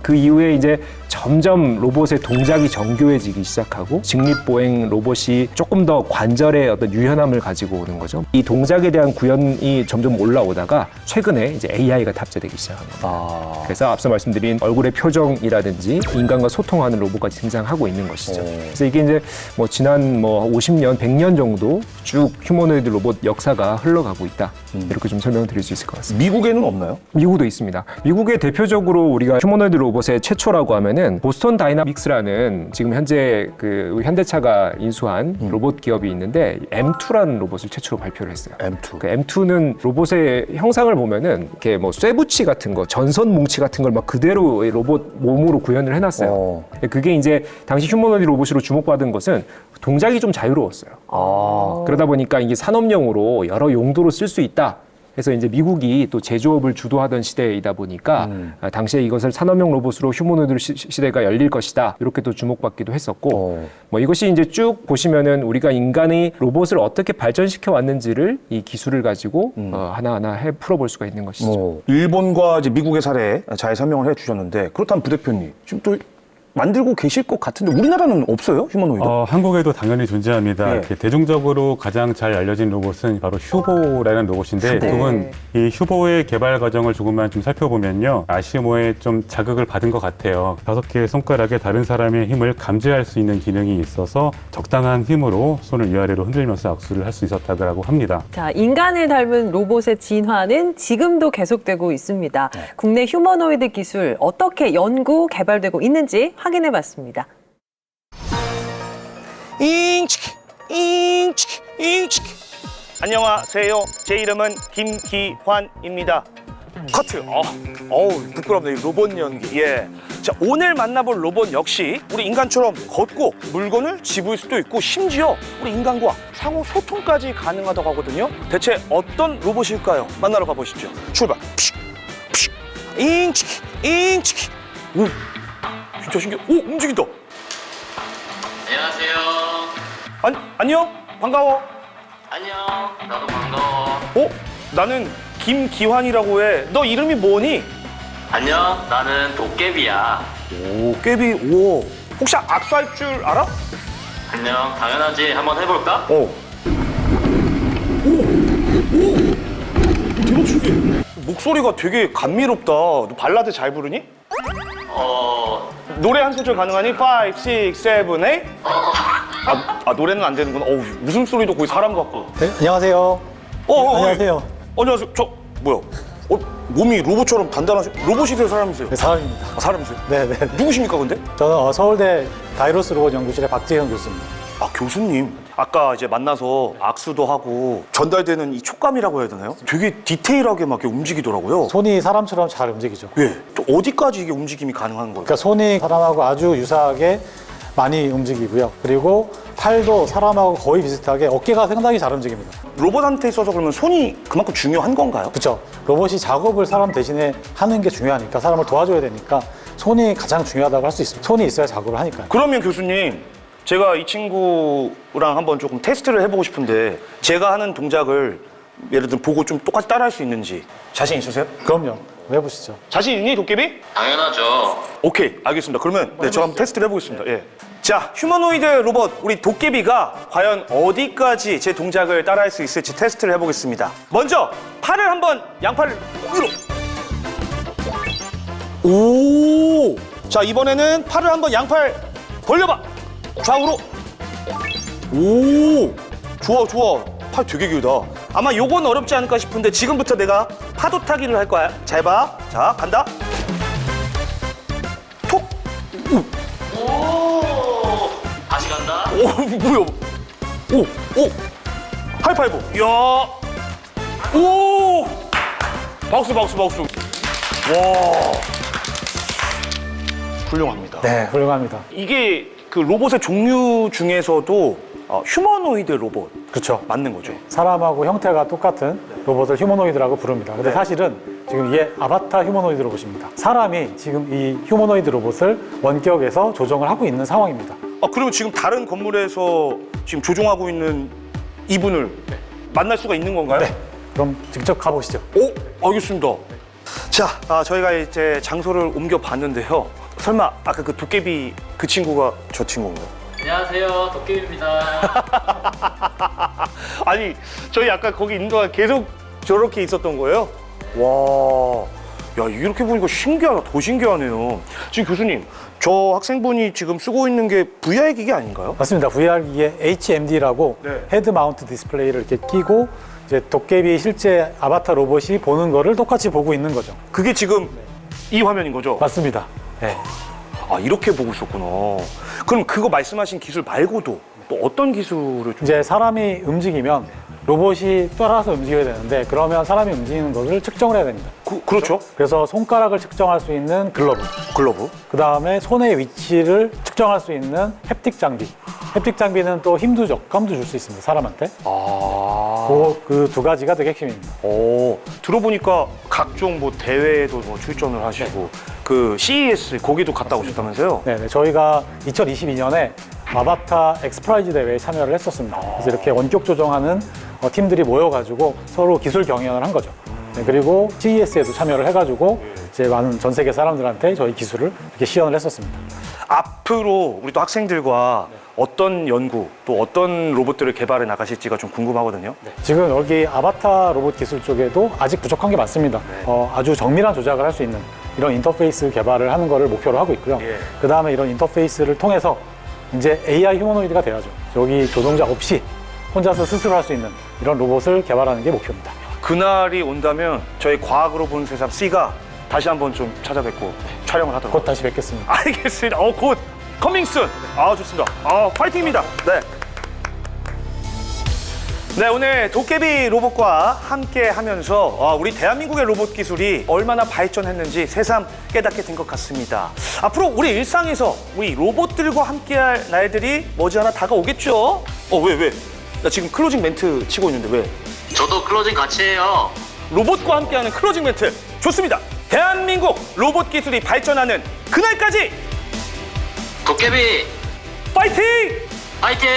[SPEAKER 4] 그 이후에 이제 점점 로봇의 동작이 정교해지기 시작하고 직립보행 로봇이 조금 더 관절의 어떤 유연함을 가지고 오는 거죠. 이 동작에 대한 구현이 점점 올라오다가 최근에 이제 AI가 탑재되기 시작한 겁니다. 그래서 앞서 말씀드린 얼굴의 표정이라든지 인간과 소통하는 로봇까지 등장하고 있는 것이죠. 그래서 이게 이제 뭐 지난 뭐 50년, 100년 정도 쭉 휴머노이드 로봇 역사가 흘러가고 있다. 이렇게 좀 설명을 드릴 수 있을 것 같습니다.
[SPEAKER 2] 미국에는 없나요?
[SPEAKER 4] 미국도 있습니다. 미국의 대표적으로 우리가 휴머노이드 로봇의 최초라고 하면은 보스턴 다이나믹스라는 지금 현재 그 우리 현대차가 인수한 로봇 기업이 있는데 M2라는 로봇을 최초로 발표를 했어요.
[SPEAKER 2] M2.
[SPEAKER 4] 그 M2는 로봇의 형상을 보면은 이렇게 뭐 쇠붙이 같은 거, 전선 뭉치 같은 걸 막 그대로 로봇 몸으로 구현을 해놨어요. 그게 이제 당시 휴머노이드 로봇으로 주목받은 것은 동작이 좀 자유로웠어요. 그러다 보니까 이게 산업용으로 여러 용도로 쓸 수 있다. 그래서 이제 미국이 또 제조업을 주도하던 시대이다 보니까 당시에 이것을 산업용 로봇으로 휴머노이드 시대가 열릴 것이다. 이렇게 또 주목받기도 했었고 뭐 이것이 이제 쭉 보시면은 우리가 인간이 로봇을 어떻게 발전시켜 왔는지를 이 기술을 가지고 하나하나 풀어볼 수가 있는 것이죠.
[SPEAKER 2] 일본과 이제 미국의 사례 잘 설명을 해주셨는데 그렇다면 부대표님 지금 또 만들고 계실 것 같은데 우리나라는 없어요? 휴머노이드?
[SPEAKER 3] 한국에도 당연히 존재합니다.
[SPEAKER 2] 네.
[SPEAKER 3] 이렇게 대중적으로 가장 잘 알려진 로봇은 바로 휴보라는 로봇인데 두 분 이 휴보의 개발 과정을 조금만 좀 살펴보면요. 아시모에 좀 자극을 받은 것 같아요. 5개의 손가락에 다른 사람의 힘을 감지할 수 있는 기능이 있어서 적당한 힘으로 손을 위아래로 흔들면서 악수를 할 수 있었다고 합니다.
[SPEAKER 1] 자, 인간을 닮은 로봇의 진화는 지금도 계속되고 있습니다. 국내 휴머노이드 기술 어떻게 연구, 개발되고 있는지 확인해 봤습니다.
[SPEAKER 5] 잉치키 잉치키 잉치키 안녕하세요. 제 이름은 김기환입니다. 커트. 어우 부끄럽네. 이 로봇 연기. 예. 자, 오늘 만나볼 로봇 역시 우리 인간처럼 걷고 물건을 집을 수도 있고 심지어 우리 인간과 상호 소통까지 가능하다고 하거든요. 대체 어떤 로봇일까요? 만나러 가보시죠. 출발. 피식, 피식. 잉치키 잉치키. 오, 진짜 신기해. 오, 움직인다.
[SPEAKER 6] 안녕하세요.
[SPEAKER 5] 안녕? 반가워.
[SPEAKER 6] 안녕. 나도 반가워.
[SPEAKER 5] 어? 나는 김기환이라고 해. 너 이름이 뭐니?
[SPEAKER 6] 안녕. 나는 도깨비야.
[SPEAKER 5] 오, 깨비. 오. 혹시 악수할 줄 알아?
[SPEAKER 6] 안녕. 당연하지. 한번 해볼까?
[SPEAKER 5] 오. 대박 신기해. 목소리가 되게 감미롭다. 너 발라드 잘 부르니? 노래 한 소절 가능하니? 5, 6, 7, 8? 노래는 안 되는구나. 어우, 웃음소리도 거의 사람 같고.
[SPEAKER 7] 네, 안녕하세요. 안녕하세요.
[SPEAKER 5] 안녕하세요. 저, 뭐야? 몸이 로봇처럼 단단하시, 로봇이세요? 사람이세요?
[SPEAKER 7] 네, 사람입니다.
[SPEAKER 5] 사람이세요?
[SPEAKER 7] 네, 네.
[SPEAKER 5] 누구십니까, 근데?
[SPEAKER 7] 저는 서울대 다이로스 로봇 연구실의 박재현 교수입니다.
[SPEAKER 5] 교수님. 아까 이제 만나서 악수도 하고 전달되는 이 촉감이라고 해야 되나요? 되게 디테일하게 막 이렇게 움직이더라고요.
[SPEAKER 7] 손이 사람처럼 잘 움직이죠.
[SPEAKER 5] 예. 또 어디까지 이게 움직임이 가능한 거예요?
[SPEAKER 7] 그러니까 손이 사람하고 아주 유사하게 많이 움직이고요. 그리고 팔도 사람하고 거의 비슷하게 어깨가 상당히 잘 움직입니다.
[SPEAKER 5] 로봇한테 있어서 그러면 손이 그만큼 중요한 건가요?
[SPEAKER 7] 그렇죠. 로봇이 작업을 사람 대신에 하는 게 중요하니까 사람을 도와줘야 되니까 손이 가장 중요하다고 할 수 있습니다. 손이 있어야 작업을 하니까요.
[SPEAKER 5] 그러면 교수님, 제가 이 친구랑 한번 조금 테스트를 해보고 싶은데 제가 하는 동작을 예를 들어 보고 좀 똑같이 따라할 수 있는지 자신 있으세요?
[SPEAKER 7] 그럼요. 해보시죠.
[SPEAKER 5] 자신 있니, 도깨비?
[SPEAKER 6] 당연하죠.
[SPEAKER 5] 오케이, 알겠습니다. 그러면 네, 저 한번 테스트를 해보겠습니다. 예. 자, 휴머노이드 로봇 우리 도깨비가 과연 어디까지 제 동작을 따라할 수 있을지 테스트를 해보겠습니다. 먼저 팔을 한번 양팔을 위로. 오. 자, 이번에는 팔을 한번 양팔 벌려봐. 좌우로. 오. 좋아, 좋아. 팔 되게 길다. 아마 요건 어렵지 않을까 싶은데 지금부터 내가 파도 타기를 할 거야. 잘 봐. 자, 간다. 톡.
[SPEAKER 6] 오, 다시 간다.
[SPEAKER 5] 오, 뭐야? 오. 하이파이브. 이야. 오. 박수. 와. 훌륭합니다.
[SPEAKER 7] 네, 훌륭합니다.
[SPEAKER 5] 이게 그 로봇의 종류 중에서도 휴머노이드 로봇
[SPEAKER 7] 그렇죠.
[SPEAKER 5] 맞는 거죠?
[SPEAKER 7] 사람하고 형태가 똑같은 로봇을 휴머노이드라고 부릅니다. 근데
[SPEAKER 5] 네.
[SPEAKER 7] 사실은 지금 이게 아바타 휴머노이드 로봇입니다. 사람이 지금 이 휴머노이드 로봇을 원격에서 조정을 하고 있는 상황입니다.
[SPEAKER 5] 그러면 지금 다른 건물에서 지금 조종하고 있는 이분을 만날 수가 있는 건가요?
[SPEAKER 7] 네. 그럼 직접 가보시죠.
[SPEAKER 5] 오, 알겠습니다. 자, 저희가 이제 장소를 옮겨 봤는데요. 설마 아까 그 도깨비 그 친구가 저 친구인가요?
[SPEAKER 6] 안녕하세요, 도깨비입니다.
[SPEAKER 5] 아니, 저희 아까 거기 있는 동안 계속 저렇게 있었던 거예요? 와, 야, 이렇게 보니까 신기하다. 더 신기하네요. 지금 교수님, 저 학생분이 지금 쓰고 있는 게 VR 기기 아닌가요?
[SPEAKER 7] 맞습니다. VR기에 HMD라고
[SPEAKER 5] 네.
[SPEAKER 7] 헤드 마운트 디스플레이를 이렇게 끼고 이제 도깨비 실제 아바타 로봇이 보는 거를 똑같이 보고 있는 거죠.
[SPEAKER 5] 그게 지금 이 화면인 거죠?
[SPEAKER 7] 맞습니다. 네.
[SPEAKER 5] 이렇게 보고 있었구나. 그럼 그거 말씀하신 기술 말고도 또 어떤 기술을 좀...
[SPEAKER 7] 이제 사람이 움직이면 로봇이 따라서 움직여야 되는데 그러면 사람이 움직이는 것을 측정을 해야 됩니다.
[SPEAKER 5] 그렇죠?
[SPEAKER 7] 그래서 손가락을 측정할 수 있는 글러브,
[SPEAKER 5] 글러브?
[SPEAKER 7] 그 다음에 손의 위치를 측정할 수 있는 햅틱 장비. 햅틱 장비는 또 힘도 적감도 줄 수 있습니다. 사람한테. 그 두 가지가 되게 핵심입니다.
[SPEAKER 5] 들어보니까 각종 뭐 대회에도 뭐 출전을 하시고 그 CES 거기도 갔다 오셨다면서요?
[SPEAKER 7] 네, 저희가 2022년에 아바타 엑스프라이즈 대회에 참여를 했었습니다. 그래서 이렇게 원격 조정하는 팀들이 모여가지고 서로 기술 경연을 한 거죠. 네, 그리고 CES에도 참여를 해가지고 이제 많은 전 세계 사람들한테 저희 기술을 이렇게 시연을 했었습니다.
[SPEAKER 5] 앞으로 우리 또 학생들과 어떤 연구 또 어떤 로봇들을 개발해 나가실지가 좀 궁금하거든요.
[SPEAKER 7] 지금 여기 아바타 로봇 기술 쪽에도 아직 부족한 게 많습니다. 아주 정밀한 조작을 할 수 있는 이런 인터페이스 개발을 하는 거를 목표로 하고 있고요.
[SPEAKER 5] 예.
[SPEAKER 7] 그 다음에 이런 인터페이스를 통해서 이제 AI 휴머노이드가 돼야죠. 여기 조종자 없이 혼자서 스스로 할 수 있는 이런 로봇을 개발하는 게 목표입니다.
[SPEAKER 5] 그날이 온다면 저희 과학으로 보는 세상 C가 다시 한번 좀 찾아뵙고 촬영을 하도록
[SPEAKER 7] 곧 다시 뵙겠습니다.
[SPEAKER 5] 알겠습니다. 곧 커밍순. 좋습니다. 파이팅입니다. 네. 네, 오늘 도깨비 로봇과 함께 하면서 우리 대한민국의 로봇 기술이 얼마나 발전했는지 새삼 깨닫게 된 것 같습니다. 앞으로 우리 일상에서 우리 로봇들과 함께할 날들이 머지않아 다가오겠죠? 왜? 나 지금 클로징 멘트 치고 있는데 왜?
[SPEAKER 6] 저도 클로징 같이 해요.
[SPEAKER 5] 로봇과 함께하는 클로징 멘트 좋습니다. 대한민국 로봇 기술이 발전하는 그날까지
[SPEAKER 6] 도깨비
[SPEAKER 5] 파이팅!
[SPEAKER 6] 파이팅!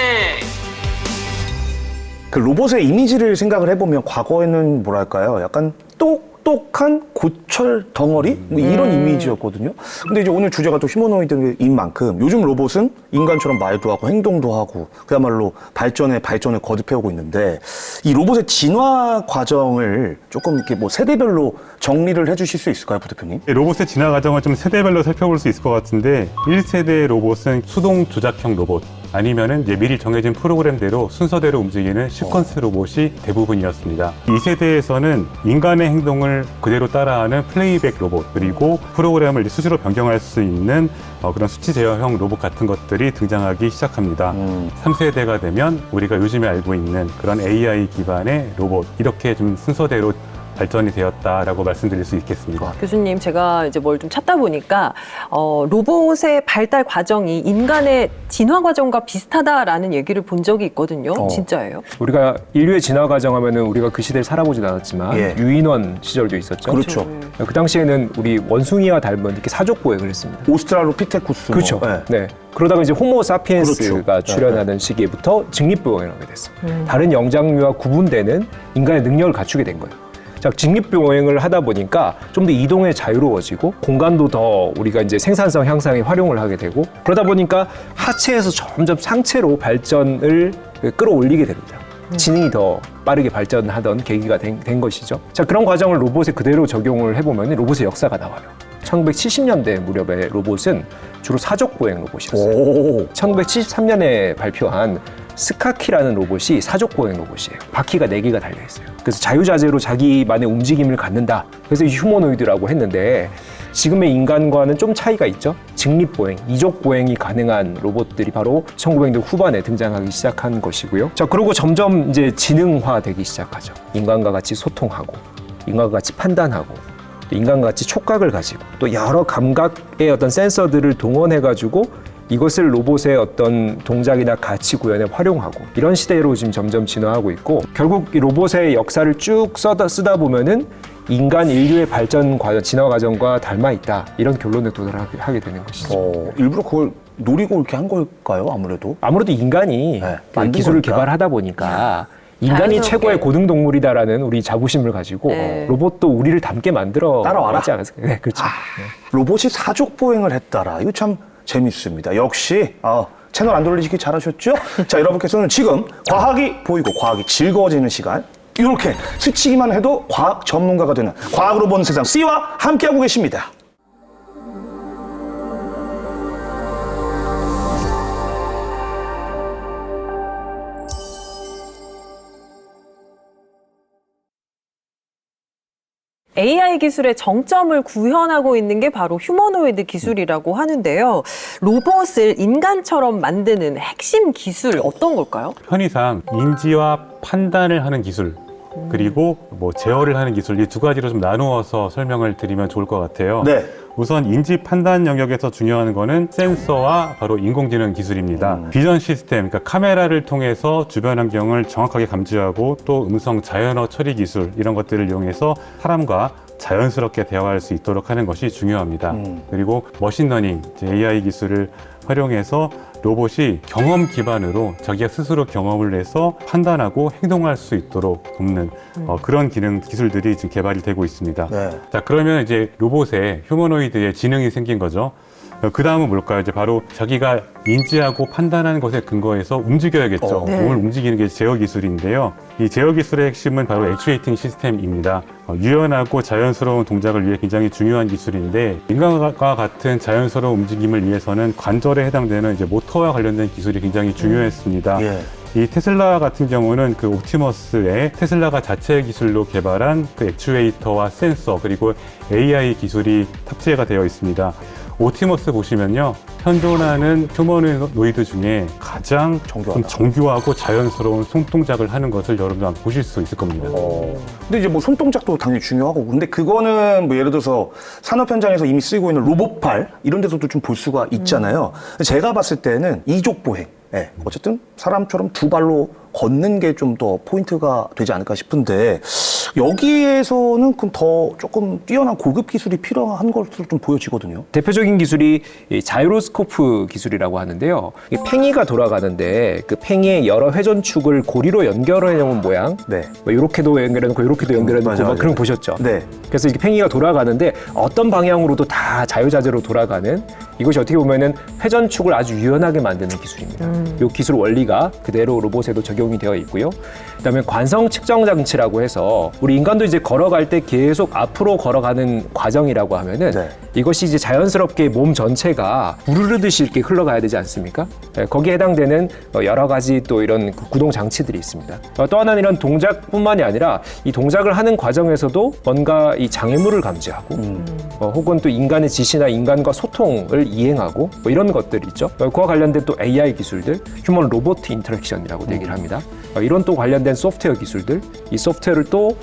[SPEAKER 2] 그 로봇의 이미지를 생각을 해보면 과거에는 뭐랄까요? 약간 똑똑한 고철 덩어리? 뭐 이런 이미지였거든요. 근데 이제 오늘 주제가 또 휴머노이드인 만큼 요즘 로봇은 인간처럼 말도 하고 행동도 하고 그야말로 발전에 발전을 거듭해오고 있는데 이 로봇의 진화 과정을 조금 이렇게 뭐 세대별로 정리를 해주실 수 있을까요, 부대표님?
[SPEAKER 3] 로봇의 진화 과정을 좀 세대별로 살펴볼 수 있을 것 같은데 1세대 로봇은 수동 조작형 로봇 아니면은 이제 미리 정해진 프로그램대로 순서대로 움직이는 시퀀스 로봇이 대부분이었습니다. 2세대에서는 인간의 행동을 그대로 따라하는 플레이백 로봇 그리고 프로그램을 스스로 변경할 수 있는 그런 수치 제어형 로봇 같은 것들이 등장하기 시작합니다. 3세대가 되면 우리가 요즘에 알고 있는 그런 AI 기반의 로봇 이렇게 좀 순서대로 발전이 되었다라고 말씀드릴 수 있겠습니다.
[SPEAKER 1] 교수님, 제가 이제 뭘 좀 찾다 보니까 로봇의 발달 과정이 인간의 진화 과정과 비슷하다라는 얘기를 본 적이 있거든요. 진짜예요?
[SPEAKER 4] 우리가 인류의 진화 과정 하면은 우리가 그 시대를 살아보진 않았지만
[SPEAKER 2] 예.
[SPEAKER 4] 유인원 시절도 있었죠.
[SPEAKER 2] 그렇죠.
[SPEAKER 4] 그 당시에는 우리 원숭이와 닮은 이렇게 사족보행을 했습니다.
[SPEAKER 2] 오스트랄로피테쿠스.
[SPEAKER 4] 그렇죠.
[SPEAKER 2] 뭐, 예.
[SPEAKER 4] 네. 그러다가 이제 호모 사피엔스가
[SPEAKER 2] 그렇죠.
[SPEAKER 4] 출현하는 시기부터 직립보행을 하게 됐어요. 다른 영장류와 구분되는 인간의 능력을 갖추게 된 거예요. 자, 직립보행을 하다 보니까 좀 더 이동에 자유로워지고 공간도 더 우리가 이제 생산성 향상에 활용을 하게 되고 그러다 보니까 하체에서 점점 상체로 발전을 끌어올리게 됩니다. 지능이 더 빠르게 발전하던 계기가 된 것이죠. 자, 그런 과정을 로봇에 그대로 적용을 해보면 로봇의 역사가 나와요. 1970년대 무렵의 로봇은 주로 사족보행 로봇이었어요. 1973년에 발표한 스카키라는 로봇이 사족보행 로봇이에요. 바퀴가 4개가 달려있어요. 그래서 자유자재로 자기만의 움직임을 갖는다. 그래서 휴머노이드라고 했는데 지금의 인간과는 좀 차이가 있죠. 직립보행, 이족보행이 가능한 로봇들이 바로 1900년대 후반에 등장하기 시작한 것이고요. 자, 그리고 점점 이제 지능화되기 시작하죠. 인간과 같이 소통하고, 인간과 같이 판단하고, 또 인간과 같이 촉각을 가지고, 또 여러 감각의 어떤 센서들을 동원해가지고 이것을 로봇의 어떤 동작이나 가치 구현에 활용하고 이런 시대로 지금 점점 진화하고 있고 결국 이 로봇의 역사를 쭉 쓰다 보면은 인간 인류의 발전 과정, 진화 과정과 닮아 있다 이런 결론에 도달하게 되는 것이죠.
[SPEAKER 2] 일부러 그걸 노리고 이렇게 한 걸까요?
[SPEAKER 4] 아무래도 인간이
[SPEAKER 2] 네,
[SPEAKER 4] 그
[SPEAKER 2] 만든
[SPEAKER 4] 기술을
[SPEAKER 2] 거니까.
[SPEAKER 4] 개발하다 보니까 인간이
[SPEAKER 1] 자연스럽게.
[SPEAKER 4] 최고의 고등 동물이다라는 우리 자부심을 가지고
[SPEAKER 1] 네.
[SPEAKER 4] 로봇도 우리를 닮게 만들어
[SPEAKER 2] 따라와라.
[SPEAKER 4] 하지 않았을까요? 네, 그렇죠.
[SPEAKER 2] 로봇이 사족보행을 했다라. 이거 참 재밌습니다. 역시 채널 안 돌리시기 잘하셨죠? 자, 여러분께서는 지금 과학이 보이고 과학이 즐거워지는 시간 이렇게 스치기만 해도 과학 전문가가 되는 과학으로 보는 세상 C와 함께하고 계십니다.
[SPEAKER 1] AI 기술의 정점을 구현하고 있는 게 바로 휴머노이드 기술이라고 하는데요. 로봇을 인간처럼 만드는 핵심 기술 어떤 걸까요?
[SPEAKER 3] 편의상 인지와 판단을 하는 기술 그리고 뭐 제어를 하는 기술 이 두 가지로 좀 나누어서 설명을 드리면 좋을 것 같아요.
[SPEAKER 2] 네.
[SPEAKER 3] 우선 인지 판단 영역에서 중요한 거는 센서와 바로 인공지능 기술입니다. 비전 시스템, 그러니까 카메라를 통해서 주변 환경을 정확하게 감지하고 또 음성 자연어 처리 기술 이런 것들을 이용해서 사람과 자연스럽게 대화할 수 있도록 하는 것이 중요합니다. 그리고 머신러닝, AI 기술을 활용해서 로봇이 경험 기반으로 자기가 스스로 경험을 해서 판단하고 행동할 수 있도록 돕는 그런 기술들이 지금 개발이 되고 있습니다.
[SPEAKER 2] 네.
[SPEAKER 3] 자, 그러면 이제 로봇에 휴머노이드의 지능이 생긴 거죠. 그 다음은 뭘까요? 이제 바로 자기가 인지하고 판단하는 것에 근거해서 움직여야겠죠.
[SPEAKER 1] 네.
[SPEAKER 3] 몸을 움직이는 게 제어 기술인데요. 이 제어 기술의 핵심은 바로 액추에이팅 시스템입니다. 유연하고 자연스러운 동작을 위해 굉장히 중요한 기술인데 인간과 같은 자연스러운 움직임을 위해서는 관절에 해당되는 이제 모터와 관련된 기술이 굉장히 중요했습니다.
[SPEAKER 2] 예.
[SPEAKER 3] 이 테슬라 같은 경우는 그 옵티머스의 테슬라가 자체 기술로 개발한 그 액추에이터와 센서 그리고 AI 기술이 탑재가 되어 있습니다. 옵티머스 보시면요, 현존하는 휴머노이드 중에 가장 좀 정교하고 자연스러운 손동작을 하는 것을 여러분 보실 수 있을 겁니다.
[SPEAKER 2] 근데 이제 뭐 손동작도 당연히 중요하고 근데 그거는 뭐 예를 들어서 산업 현장에서 이미 쓰이고 있는 로봇팔 이런 데서도 좀 볼 수가 있잖아요. 근데 제가 봤을 때는 이족보행, 어쨌든 사람처럼 두 발로 걷는 게 좀 더 포인트가 되지 않을까 싶은데 여기에서는 그럼 더 조금 뛰어난 고급 기술이 필요한 것으로 좀 보여지거든요.
[SPEAKER 4] 대표적인 기술이 이 자이로스코프 기술이라고 하는데요. 이 팽이가 돌아가는데 그 팽이의 여러 회전축을 고리로 연결해 놓은 모양.
[SPEAKER 2] 네.
[SPEAKER 4] 뭐 이렇게도 연결해 놓고 이렇게도 연결해 놓고
[SPEAKER 2] 맞아,
[SPEAKER 4] 막
[SPEAKER 2] 맞아.
[SPEAKER 4] 그런 거 보셨죠?
[SPEAKER 2] 네.
[SPEAKER 4] 그래서 이렇게 팽이가 돌아가는데 어떤 방향으로도 다 자유자재로 돌아가는 이것이 어떻게 보면은 회전축을 아주 유연하게 만드는 기술입니다. 이 기술 원리가 그대로 로봇에도 적용이 되어 있고요. 그다음에 관성 측정 장치라고 해서 우리 인간도 이제 걸어갈 때 계속 앞으로 걸어가는 과정이라고 하면은
[SPEAKER 2] 네.
[SPEAKER 4] 이것이 이제 자연스럽게 몸 전체가 우르르듯이 이렇게 흘러가야 되지 않습니까? 거기에 해당되는 여러 가지 또 이런 구동 장치들이 있습니다. 또 하나는 이런 동작뿐만이 아니라 이 동작을 하는 과정에서도 뭔가 이 장애물을 감지하고 혹은 또 인간의 지시나 인간과 소통을 이행하고 뭐 이런 것들이 있죠. 그와 관련된 또 AI 기술들, 휴먼 로봇 인터랙션이라고 얘기를 합니다. 이런 또 관련된 소프트웨어 기술들, 이 소프트웨어를 또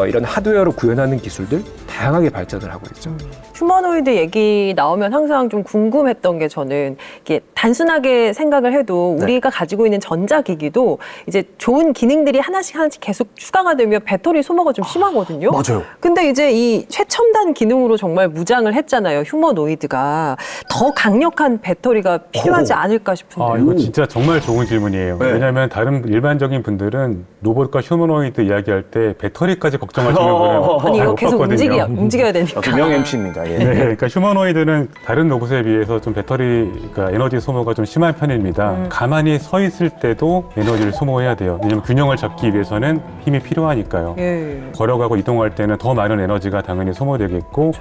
[SPEAKER 4] 이런 하드웨어로 구현하는 기술들 다양하게 발전을 하고 있죠.
[SPEAKER 1] 휴머노이드 얘기 나오면 항상 좀 궁금했던 게 저는 이게 단순하게 생각을 해도 우리가 가지고 있는 전자기기도 이제 좋은 기능들이 하나씩 계속 추가가 되면 배터리 소모가 좀 심하거든요.
[SPEAKER 2] 맞아요.
[SPEAKER 1] 근데 이제 이 최첨단 기능으로 정말 무장을 했잖아요. 휴머노이드가 더 강력한 배터리가 필요하지 않을까 싶은데요.
[SPEAKER 3] 이거 진짜 정말 좋은 질문이에요.
[SPEAKER 2] 네.
[SPEAKER 3] 왜냐하면 다른 일반적인 분들은 로봇과 휴머노이드 이야기할 때 배터리까지 것까지 걱정하시는 분은
[SPEAKER 1] 아니 이거 계속
[SPEAKER 3] 없거든요.
[SPEAKER 1] 움직여야 되니까.
[SPEAKER 2] 명 MC입니다. 예.
[SPEAKER 3] 네, 그러니까 휴머노이드는 다른 로봇에 비해서 좀 배터리, 그러니까 에너지 소모가 좀 심한 편입니다. 가만히 서 있을 때도 에너지를 소모해야 돼요. 왜냐하면 균형을 잡기 위해서는 힘이 필요하니까요.
[SPEAKER 1] 예.
[SPEAKER 3] 걸어가고 이동할 때는 더 많은 에너지가 당연히 소모되겠고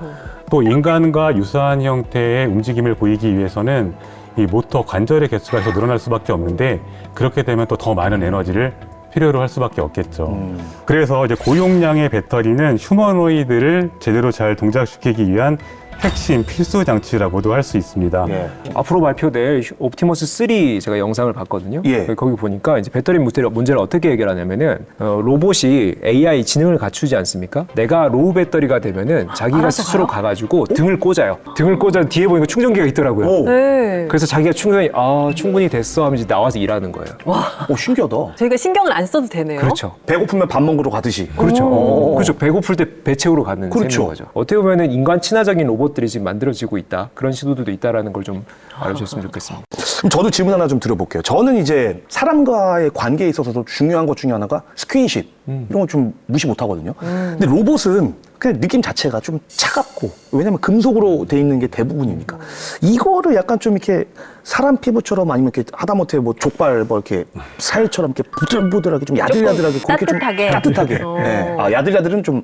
[SPEAKER 3] 또 인간과 유사한 형태의 움직임을 보이기 위해서는 이 모터 관절의 개수가 계속 늘어날 수밖에 없는데 그렇게 되면 또 더 많은 에너지를 필요로 할 수밖에 없겠죠. 그래서 이제 고용량의 배터리는 휴머노이드를 제대로 잘 동작시키기 위한 핵심 필수 장치라고도 할 수 있습니다.
[SPEAKER 2] 예.
[SPEAKER 4] 앞으로 발표될 옵티머스 3 제가 영상을 봤거든요.
[SPEAKER 2] 예.
[SPEAKER 4] 거기 보니까 이제 배터리 문제를 어떻게 해결하냐면은 로봇이 AI 지능을 갖추지 않습니까? 내가 로우 배터리가 되면은 자기가
[SPEAKER 1] 알아서
[SPEAKER 4] 스스로
[SPEAKER 1] 가요?
[SPEAKER 4] 가가지고 등을 꽂아요. 등을 꽂아 뒤에 보니까 충전기가 있더라고요.
[SPEAKER 2] 오,
[SPEAKER 1] 네.
[SPEAKER 4] 그래서 자기가 충분히 됐어 하면 이제 나와서 일하는 거예요.
[SPEAKER 2] 오, 신기하다.
[SPEAKER 1] 저희가 신경을 안 써도 되네요.
[SPEAKER 4] 그렇죠.
[SPEAKER 2] 배고프면 밥 먹으러 가듯이.
[SPEAKER 4] 그렇죠. 그렇죠. 배고플 때 배 채우러 가는
[SPEAKER 2] 그렇죠.
[SPEAKER 4] 셈인 거죠. 어떻게 보면은 인간 친화적인 로봇들이 지금 만들어지고 있다. 그런 시도들도 있다라는 걸 좀 알아주셨으면 좋겠습니다.
[SPEAKER 2] 그럼 저도 질문 하나 좀 드려볼게요. 저는 이제 사람과의 관계에 있어서도 중요한 것 중에 하나가 스킨십 이런 거 좀 무시 못 하거든요. 근데 로봇은 그냥 느낌 자체가 좀 차갑고 왜냐면 금속으로 돼 있는 게 대부분이니까 이거를 약간 좀 이렇게 사람 피부처럼 아니면 이렇게 하다못해 뭐 족발 뭐 이렇게 살처럼 이렇게 부들부들하게 좀 야들야들하게 그렇게
[SPEAKER 1] 따뜻하게.
[SPEAKER 2] 좀 따뜻하게. 네. 아 야들야들은 좀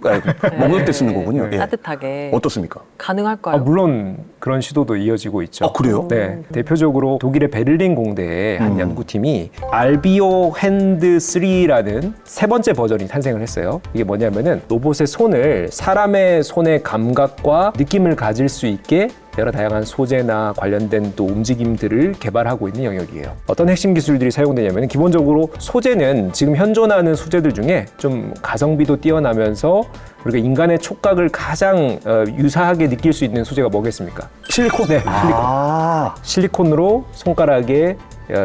[SPEAKER 2] 먹을 때 쓰는 거군요. 예.
[SPEAKER 1] 따뜻하게.
[SPEAKER 2] 어떻습니까?
[SPEAKER 1] 가능할까요?
[SPEAKER 4] 물론 그런 시도도 이어지고 있죠.
[SPEAKER 2] 아, 그래요?
[SPEAKER 4] 네. 대표적으로 독일의 베를린 공대의 한 연구팀이 알비오 핸드 3라는 세 번째 버전이 탄생을 했어요. 이게 뭐냐면은 로봇의 손을 사람의 손의 감각과 느낌을 가질 수 있게 여러 다양한 소재나 관련된 또 움직임들을 개발하고 있는 영역이에요. 어떤 핵심 기술들이 사용되냐면 기본적으로 소재는 지금 현존하는 소재들 중에 좀 가성비도 뛰어나면서 우리가 인간의 촉각을 가장 유사하게 느낄 수 있는 소재가 뭐겠습니까?
[SPEAKER 2] 실리콘?
[SPEAKER 4] 네, 실리콘.
[SPEAKER 2] 아,
[SPEAKER 4] 실리콘으로 손가락에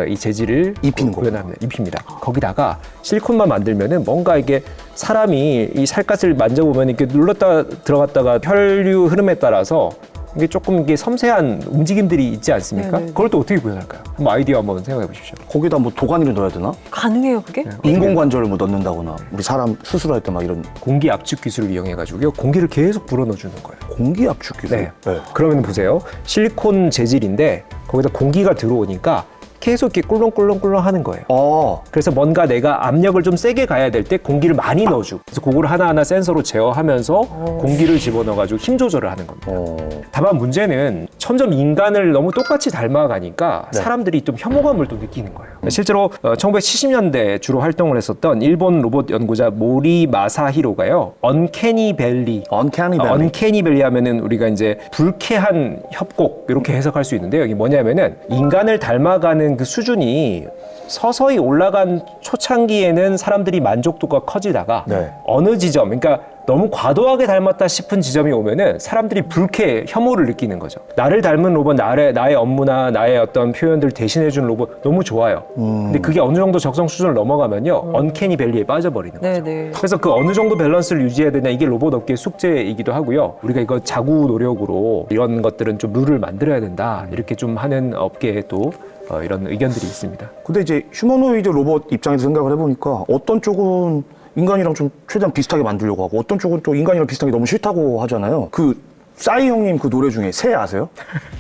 [SPEAKER 4] 이 재질을
[SPEAKER 2] 입히는 거예요?
[SPEAKER 4] 구현합니다. 입힙니다. 거기다가 실리콘만 만들면은 뭔가 이게 사람이 이 살갗을 만져보면 이렇게 눌렀다 들어갔다가 혈류 흐름에 따라서 이게 조금 이게 섬세한 움직임들이 있지 않습니까?
[SPEAKER 1] 네네.
[SPEAKER 4] 그걸 또 어떻게 구현할까요? 한번 아이디어 한번 생각해 보십시오.
[SPEAKER 2] 거기다 뭐 도가니를 넣어야 되나?
[SPEAKER 1] 가능해요 그게?
[SPEAKER 2] 인공관절을 뭐 넣는다거나 우리 사람 수술할 때 막 이런
[SPEAKER 4] 공기 압축 기술을 이용해 가지고요. 공기를 계속 불어넣어 주는 거예요.
[SPEAKER 2] 공기 압축 기술.
[SPEAKER 4] 네. 그러면 보세요. 실리콘 재질인데 거기다 공기가 들어오니까 계속 이렇게 꿀렁꿀렁꿀렁 하는 거예요. 그래서 뭔가 내가 압력을 좀 세게 가야 될 때 공기를 많이 넣어주고 그래서 그거를 하나하나 센서로 제어하면서 공기를 집어넣어가지고 힘 조절을 하는 겁니다. 다만 문제는 점점 인간을 너무 똑같이 닮아가니까 사람들이 좀 혐오감을 또 느끼는 거예요. 실제로 1970년대 주로 활동을 했었던 일본 로봇 연구자 모리 마사히로가요. 언캐니 밸리 하면은 우리가 이제 불쾌한 협곡 이렇게 해석할 수 있는데요. 이게 뭐냐면은 인간을 닮아가는 그 수준이 서서히 올라간 초창기에는 사람들이 만족도가 커지다가
[SPEAKER 2] 네.
[SPEAKER 4] 어느 지점, 그러니까 너무 과도하게 닮았다 싶은 지점이 오면은 사람들이 혐오를 느끼는 거죠. 나를 닮은 로봇, 나의 업무나 나의 어떤 표현들 대신해주는 로봇 너무 좋아요. 근데 그게 어느 정도 적성 수준을 넘어가면요, 언캐니 밸리에 빠져버리는 거죠.
[SPEAKER 1] 네네.
[SPEAKER 4] 그래서 그 어느 정도 밸런스를 유지해야 되냐, 이게 로봇 업계의 숙제이기도 하고요. 우리가 이거 자구 노력으로 이런 것들은 좀 룰을 만들어야 된다, 이렇게 좀 하는 업계에 또 이런 의견들이 있습니다.
[SPEAKER 2] 근데 이제 휴머노이드 로봇 입장에서 생각을 해보니까 어떤 쪽은 인간이랑 좀 최대한 비슷하게 만들려고 하고 어떤 쪽은 또 인간이랑 비슷하게 너무 싫다고 하잖아요. 그 싸이 형님 그 노래 중에 새 아세요?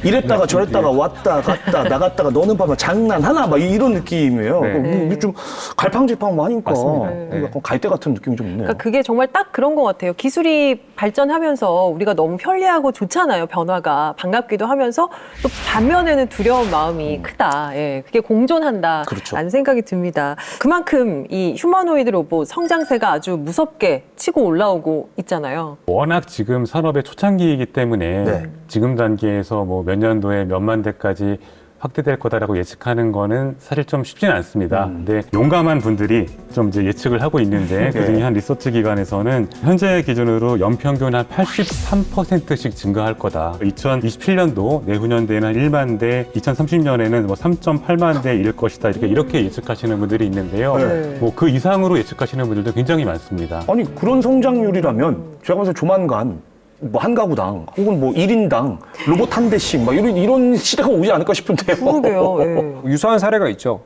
[SPEAKER 2] 이랬다가 저랬다가 왔다 갔다 나갔다가 너는 봐봐 장난하나 막 이런 느낌이에요.
[SPEAKER 4] 네.
[SPEAKER 2] 좀 갈팡질팡 하니까
[SPEAKER 4] 맞습니다.
[SPEAKER 2] 약간 갈대 같은 느낌이 좀 있네요.
[SPEAKER 1] 그러니까 그게 정말 딱 그런 것 같아요. 기술이 발전하면서 우리가 너무 편리하고 좋잖아요. 변화가 반갑기도 하면서 또 반면에는 두려운 마음이 크다. 예, 그게 공존한다.
[SPEAKER 2] 그렇죠.
[SPEAKER 1] 라는 생각이 듭니다. 그만큼 이 휴머노이드 로봇 성장세가 아주 무섭게 치고 올라오고 있잖아요.
[SPEAKER 3] 워낙 지금 산업의 초창기이기 때문에
[SPEAKER 2] 네.
[SPEAKER 3] 지금 단계에서 뭐 몇 년도에 몇만 대까지 확대될 거다라고 예측하는 거는 사실 좀 쉽지는 않습니다. 근데 용감한 분들이 좀 이제 예측을 하고 있는데 그중에 한 리서치 기관에서는 현재 기준으로 연평균 한 83%씩 증가할 거다. 2027년도 내후년대에는 한 1만 대, 2030년에는 뭐 3.8만 대일 것이다. 이렇게 예측하시는 분들이 있는데요.
[SPEAKER 2] 네.
[SPEAKER 3] 뭐 그 이상으로 예측하시는 분들도 굉장히 많습니다.
[SPEAKER 2] 아니 그런 성장률이라면 제가 봐서 조만간 뭐 한 가구당 혹은 뭐 1인당 로봇 한 대씩 막 이런 시대가 오지 않을까 싶은데요.
[SPEAKER 1] 그러게요. 예.
[SPEAKER 4] 유사한 사례가 있죠.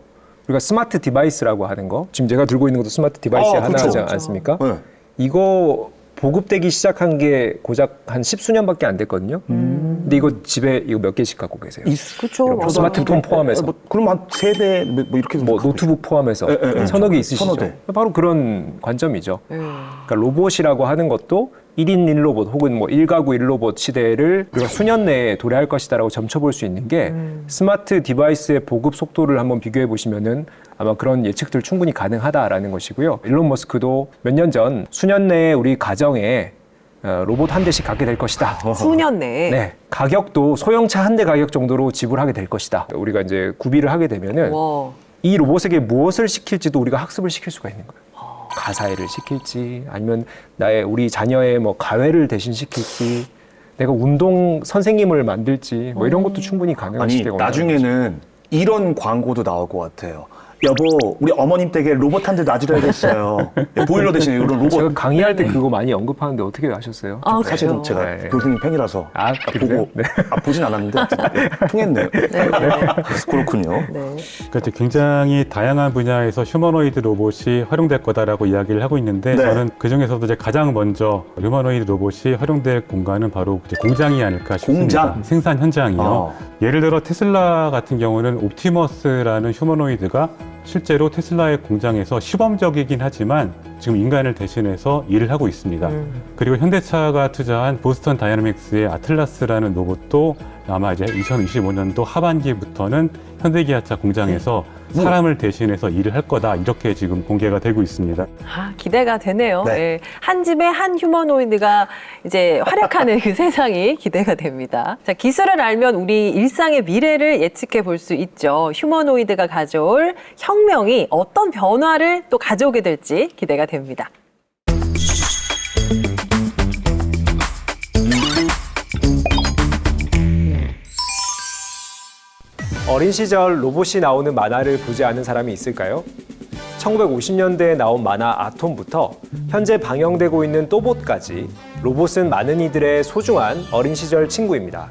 [SPEAKER 4] 우리가 스마트 디바이스라고 하는 거, 지금 제가 들고 있는 것도 스마트 디바이스의 하나지
[SPEAKER 2] 그렇죠.
[SPEAKER 4] 않습니까?
[SPEAKER 2] 네.
[SPEAKER 4] 이거 보급되기 시작한 게 고작 한 10수년밖에 안 됐거든요. 근데 이거 집에 이거 몇 개씩 갖고 계세요?
[SPEAKER 1] 그렇죠.
[SPEAKER 4] 이렇게 스마트폰 포함해서.
[SPEAKER 2] 그럼 한 세대 뭐 이렇게
[SPEAKER 4] 뭐 노트북 포함해서 서너 개 있으시죠? 바로 그런 관점이죠. 그러니까 로봇이라고 하는 것도 1인 1로봇 혹은 뭐 1가구 1로봇 시대를 우리가 수년 내에 도래할 것이다라고 점쳐볼 수 있는 게 스마트 디바이스의 보급 속도를 한번 비교해 보시면은 아마 그런 예측들 충분히 가능하다라는 것이고요. 일론 머스크도 몇 년 전 수년 내에 우리 가정에 로봇 한 대씩 갖게 될 것이다.
[SPEAKER 1] 수년 내에.
[SPEAKER 4] 네, 가격도 소형차 한 대 가격 정도로 지불하게 될 것이다. 우리가 이제 구비를 하게 되면은
[SPEAKER 1] 와.
[SPEAKER 4] 이 로봇에게 무엇을 시킬지도 우리가 학습을 시킬 수가 있는 거예요. 가사일을 시킬지 아니면 우리 자녀의 뭐 가회를 대신 시킬지 내가 운동 선생님을 만들지 뭐 이런 것도 충분히 가능한
[SPEAKER 2] 아니
[SPEAKER 4] 시대가
[SPEAKER 2] 나중에는 이런 광고도 나올 것 같아요. 여보, 우리 어머님 댁에 로봇 한 대 놔드려야겠어요. 보일러 대신에 이런 로봇.
[SPEAKER 4] 제가 강의할 때 그거 많이 언급하는데 어떻게 아셨어요?
[SPEAKER 1] 아,
[SPEAKER 2] 사실은
[SPEAKER 1] 그래요?
[SPEAKER 2] 제가
[SPEAKER 4] 네.
[SPEAKER 2] 교수님 팬이라서
[SPEAKER 4] 그러세요?
[SPEAKER 2] 보고
[SPEAKER 4] 네.
[SPEAKER 2] 보진 않았는데 통했네요. 그렇군요.
[SPEAKER 1] 네.
[SPEAKER 3] 그러니까 이제 굉장히 다양한 분야에서 휴머노이드 로봇이 활용될 거다라고 이야기를 하고 있는데
[SPEAKER 2] 네.
[SPEAKER 3] 저는 그 중에서도 이제 가장 먼저 휴머노이드 로봇이 활용될 공간은 바로 이제 공장이 아닐까 싶습니다.
[SPEAKER 2] 공장?
[SPEAKER 3] 생산 현장이요.
[SPEAKER 2] 어.
[SPEAKER 3] 예를 들어 테슬라 같은 경우는 옵티머스라는 휴머노이드가 실제로 테슬라의 공장에서 시범적이긴 하지만 지금 인간을 대신해서 일을 하고 있습니다. 그리고 현대차가 투자한 보스턴 다이나믹스의 아틀라스라는 로봇도 아마 이제 2025년도 하반기부터는 현대기아차 공장에서 사람을 대신해서 일을 할 거다 이렇게 지금 공개가 되고 있습니다.
[SPEAKER 1] 아, 기대가 되네요.
[SPEAKER 2] 네.
[SPEAKER 1] 예. 한 집에 한 휴머노이드가 이제 활약하는 그 세상이 기대가 됩니다. 자, 기술을 알면 우리 일상의 미래를 예측해 볼 수 있죠. 휴머노이드가 가져올 혁명이 어떤 변화를 또 가져오게 될지 기대가 됩니다.
[SPEAKER 4] 어린 시절 로봇이 나오는 만화를 보지 않은 사람이 있을까요? 1950년대에 나온 만화 아톰부터 현재 방영되고 있는 또봇까지 로봇은 많은 이들의 소중한 어린 시절 친구입니다.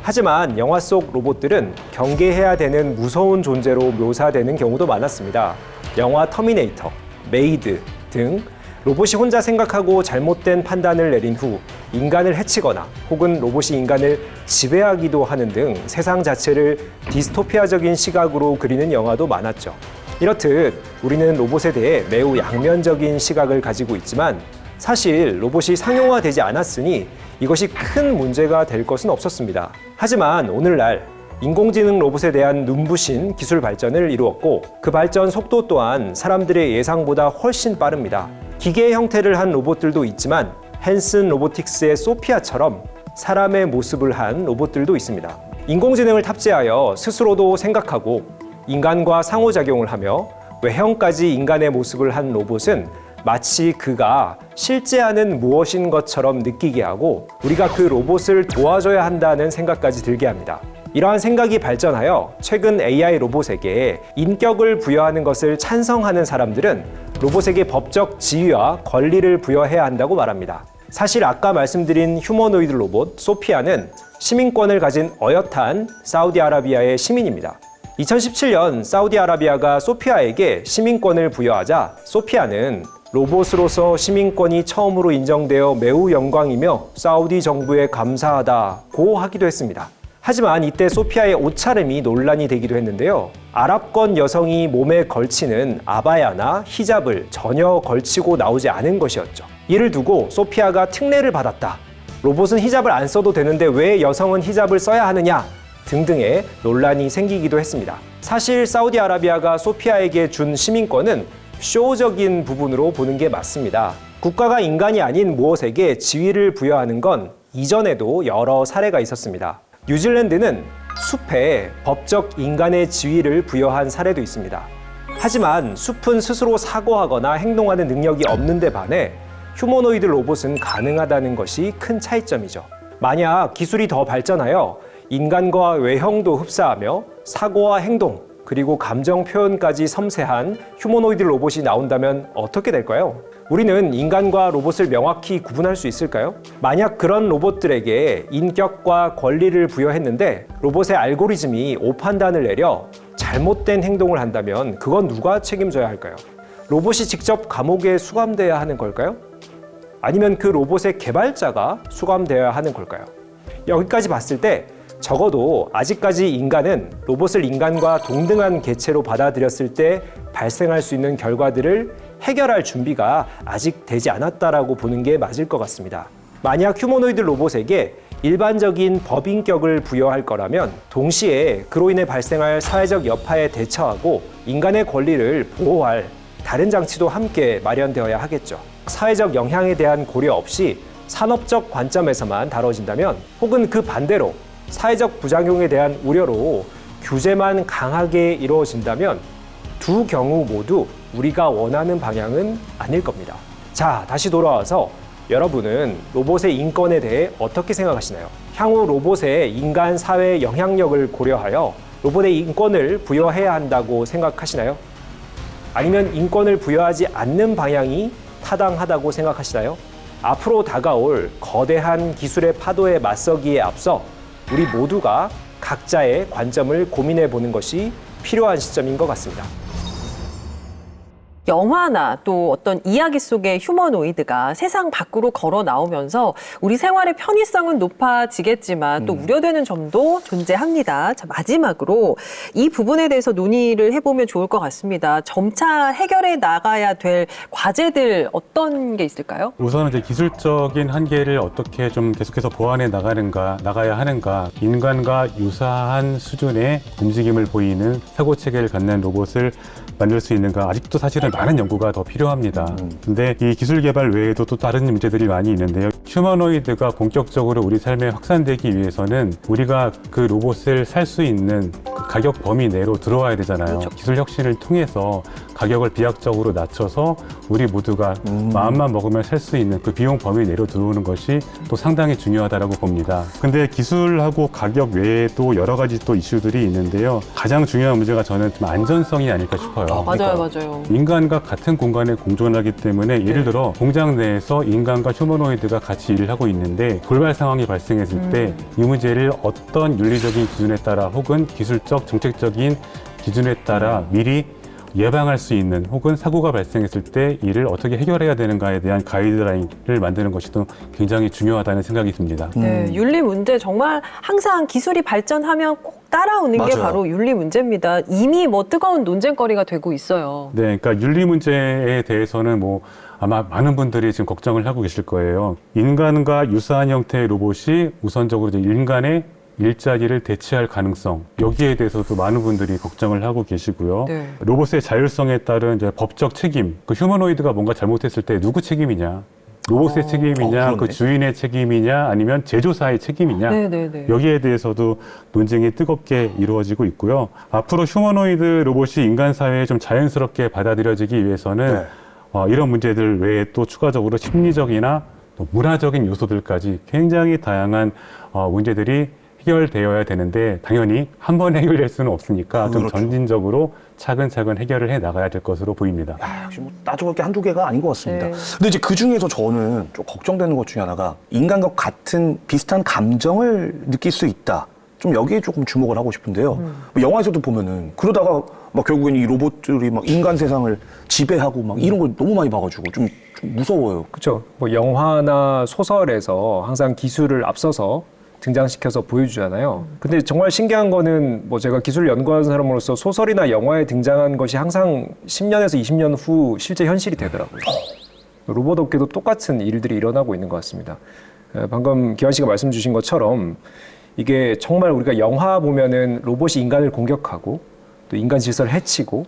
[SPEAKER 4] 하지만 영화 속 로봇들은 경계해야 되는 무서운 존재로 묘사되는 경우도 많았습니다. 영화 터미네이터, 메이드 등 로봇이 혼자 생각하고 잘못된 판단을 내린 후 인간을 해치거나 혹은 로봇이 인간을 지배하기도 하는 등 세상 자체를 디스토피아적인 시각으로 그리는 영화도 많았죠. 이렇듯 우리는 로봇에 대해 매우 양면적인 시각을 가지고 있지만 사실 로봇이 상용화되지 않았으니 이것이 큰 문제가 될 것은 없었습니다. 하지만 오늘날 인공지능 로봇에 대한 눈부신 기술 발전을 이루었고 그 발전 속도 또한 사람들의 예상보다 훨씬 빠릅니다. 기계의 형태를 한 로봇들도 있지만 헨슨 로보틱스의 소피아처럼 사람의 모습을 한 로봇들도 있습니다. 인공지능을 탑재하여 스스로도 생각하고 인간과 상호작용을 하며 외형까지 인간의 모습을 한 로봇은 마치 그가 실제 하는 무엇인 것처럼 느끼게 하고 우리가 그 로봇을 도와줘야 한다는 생각까지 들게 합니다. 이러한 생각이 발전하여 최근 AI 로봇에게 인격을 부여하는 것을 찬성하는 사람들은 로봇에게 법적 지위와 권리를 부여해야 한다고 말합니다. 사실 아까 말씀드린 휴머노이드 로봇 소피아는 시민권을 가진 어엿한 사우디아라비아의 시민입니다. 2017년 사우디아라비아가 소피아에게 시민권을 부여하자 소피아는 로봇으로서 시민권이 처음으로 인정되어 매우 영광이며 사우디 정부에 감사하다고 하기도 했습니다. 하지만 이때 소피아의 옷차림이 논란이 되기도 했는데요. 아랍권 여성이 몸에 걸치는 아바야나 히잡을 전혀 걸치고 나오지 않은 것이었죠. 이를 두고 소피아가 특례를 받았다. 로봇은 히잡을 안 써도 되는데 왜 여성은 히잡을 써야 하느냐? 등등의 논란이 생기기도 했습니다. 사실 사우디아라비아가 소피아에게 준 시민권은 쇼적인 부분으로 보는 게 맞습니다. 국가가 인간이 아닌 무엇에게 지위를 부여하는 건 이전에도 여러 사례가 있었습니다. 뉴질랜드는 숲에 법적 인간의 지위를 부여한 사례도 있습니다. 하지만 숲은 스스로 사고하거나 행동하는 능력이 없는 데 반해 휴머노이드 로봇은 가능하다는 것이 큰 차이점이죠. 만약 기술이 더 발전하여 인간과 외형도 흡사하며 사고와 행동, 그리고 감정 표현까지 섬세한 휴머노이드 로봇이 나온다면 어떻게 될까요? 우리는 인간과 로봇을 명확히 구분할 수 있을까요? 만약 그런 로봇들에게 인격과 권리를 부여했는데 로봇의 알고리즘이 오판단을 내려 잘못된 행동을 한다면 그건 누가 책임져야 할까요? 로봇이 직접 감옥에 수감돼야 하는 걸까요? 아니면 그 로봇의 개발자가 수감되어야 하는 걸까요? 여기까지 봤을 때 적어도 아직까지 인간은 로봇을 인간과 동등한 개체로 받아들였을 때 발생할 수 있는 결과들을 해결할 준비가 아직 되지 않았다라고 보는 게 맞을 것 같습니다. 만약 휴머노이드 로봇에게 일반적인 법인격을 부여할 거라면 동시에 그로 인해 발생할 사회적 여파에 대처하고 인간의 권리를 보호할 다른 장치도 함께 마련되어야 하겠죠. 사회적 영향에 대한 고려 없이 산업적 관점에서만 다뤄진다면 혹은 그 반대로 사회적 부작용에 대한 우려로 규제만 강하게 이루어진다면 두 경우 모두 우리가 원하는 방향은 아닐 겁니다. 자, 다시 돌아와서 여러분은 로봇의 인권에 대해 어떻게 생각하시나요? 향후 로봇의 인간 사회 영향력을 고려하여 로봇의 인권을 부여해야 한다고 생각하시나요? 아니면 인권을 부여하지 않는 방향이 타당하다고 생각하시나요? 앞으로 다가올 거대한 기술의 파도에 맞서기에 앞서 우리 모두가 각자의 관점을 고민해 보는 것이 필요한 시점인 것 같습니다.
[SPEAKER 1] 영화나 또 어떤 이야기 속의 휴머노이드가 세상 밖으로 걸어 나오면서 우리 생활의 편의성은 높아지겠지만 또 우려되는 점도 존재합니다. 자, 마지막으로 이 부분에 대해서 논의를 해보면 좋을 것 같습니다. 점차 해결해 나가야 될 과제들 어떤 게 있을까요?
[SPEAKER 3] 우선은 이제 기술적인 한계를 어떻게 좀 계속해서 보완해 나가야 하는가, 인간과 유사한 수준의 움직임을 보이는 사고 체계를 갖는 로봇을 만들 수 있는가, 아직도 사실은 많은 연구가 더 필요합니다. 근데 이 기술 개발 외에도 또 다른 문제들이 많이 있는데요. 휴머노이드가 본격적으로 우리 삶에 확산되기 위해서는 우리가 그 로봇을 살 수 있는 그 가격 범위 내로 들어와야 되잖아요.
[SPEAKER 1] 그렇죠.
[SPEAKER 3] 기술 혁신을 통해서 가격을 비약적으로 낮춰서 우리 모두가 마음만 먹으면 살 수 있는 그 비용 범위 내로 들어오는 것이 또 상당히 중요하다고 봅니다. 근데 기술하고 가격 외에도 여러 가지 또 이슈들이 있는데요. 가장 중요한 문제가 저는 좀 안전성이 아닐까 싶어요.
[SPEAKER 1] 맞아요.
[SPEAKER 3] 인간과 같은 공간에 공존하기 때문에 예를 들어 공장 내에서 인간과 휴머노이드가 같이 일을 하고 있는데 돌발 상황이 발생했을 때 이 문제를 어떤 윤리적인 기준에 따라 혹은 기술적 정책적인 기준에 따라 미리 예방할 수 있는 혹은 사고가 발생했을 때 이를 어떻게 해결해야 되는가에 대한 가이드라인을 만드는 것이 또 굉장히 중요하다는 생각이 듭니다.
[SPEAKER 1] 네, 윤리 문제 정말 항상 기술이 발전하면 꼭 따라오는 게
[SPEAKER 2] 맞아요.
[SPEAKER 1] 바로 윤리 문제입니다. 이미 뭐 뜨거운 논쟁거리가 되고 있어요.
[SPEAKER 3] 네, 그러니까 윤리 문제에 대해서는 뭐 아마 많은 분들이 지금 걱정을 하고 계실 거예요. 인간과 유사한 형태의 로봇이 우선적으로 이제 인간의 일자리를 대체할 가능성, 여기에 대해서도 많은 분들이 걱정을 하고 계시고요.
[SPEAKER 1] 네.
[SPEAKER 3] 로봇의 자율성에 따른 이제 법적 책임, 그 휴머노이드가 뭔가 잘못했을 때 누구 책임이냐? 로봇의 책임이냐,
[SPEAKER 2] 그러네.
[SPEAKER 3] 그 주인의 책임이냐, 아니면 제조사의 책임이냐?
[SPEAKER 1] 네네네.
[SPEAKER 3] 여기에 대해서도 논쟁이 뜨겁게 이루어지고 있고요. 앞으로 휴머노이드 로봇이 인간 사회에 좀 자연스럽게 받아들여지기 위해서는
[SPEAKER 2] 네.
[SPEAKER 3] 이런 문제들 외에 또 추가적으로 심리적이나 또 문화적인 요소들까지 굉장히 다양한 문제들이 해결되어야 되는데 당연히 한 번에 해결될 수는 없으니까 좀
[SPEAKER 2] 그렇죠.
[SPEAKER 3] 점진적으로 차근차근 해결을 해 나가야 될 것으로 보입니다.
[SPEAKER 2] 역시 뭐 따져볼 게 한두 개가 아닌 것 같습니다.
[SPEAKER 1] 네.
[SPEAKER 2] 근데 이제 그 중에서 저는 좀 걱정되는 것 중에 하나가 인간과 같은 비슷한 감정을 느낄 수 있다. 좀 여기에 조금 주목을 하고 싶은데요. 뭐 영화에서도 보면은 그러다가 막 결국엔 이 로봇들이 막 인간 세상을 지배하고 막 이런 걸 너무 많이 봐가지고 좀 무서워요.
[SPEAKER 4] 그렇죠. 뭐 영화나 소설에서 항상 기술을 앞서서 등장시켜서 보여주잖아요. 근데 정말 신기한 거는 뭐 제가 기술을 연구하는 사람으로서 소설이나 영화에 등장한 것이 항상 10년에서 20년 후 실제 현실이 되더라고요. 로봇 업계도 똑같은 일들이 일어나고 있는 것 같습니다. 방금 기환 씨가 말씀 주신 것처럼 이게 정말 우리가 영화 보면은 로봇이 인간을 공격하고 또 인간 질서를 해치고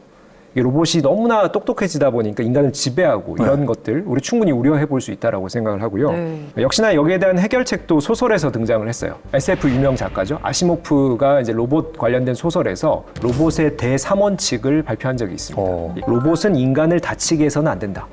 [SPEAKER 4] 이게 로봇이 너무나 똑똑해지다 보니까 인간을 지배하고 이런 것들 우리 충분히 우려해 볼 수 있다라고 생각을 하고요.
[SPEAKER 1] 네.
[SPEAKER 4] 역시나 여기에 대한 해결책도 소설에서 등장을 했어요. SF 유명 작가죠. 아시모프가 이제 로봇 관련된 소설에서 로봇의 대3원칙을 발표한 적이 있습니다. 로봇은 인간을 다치게 해서는 안 된다.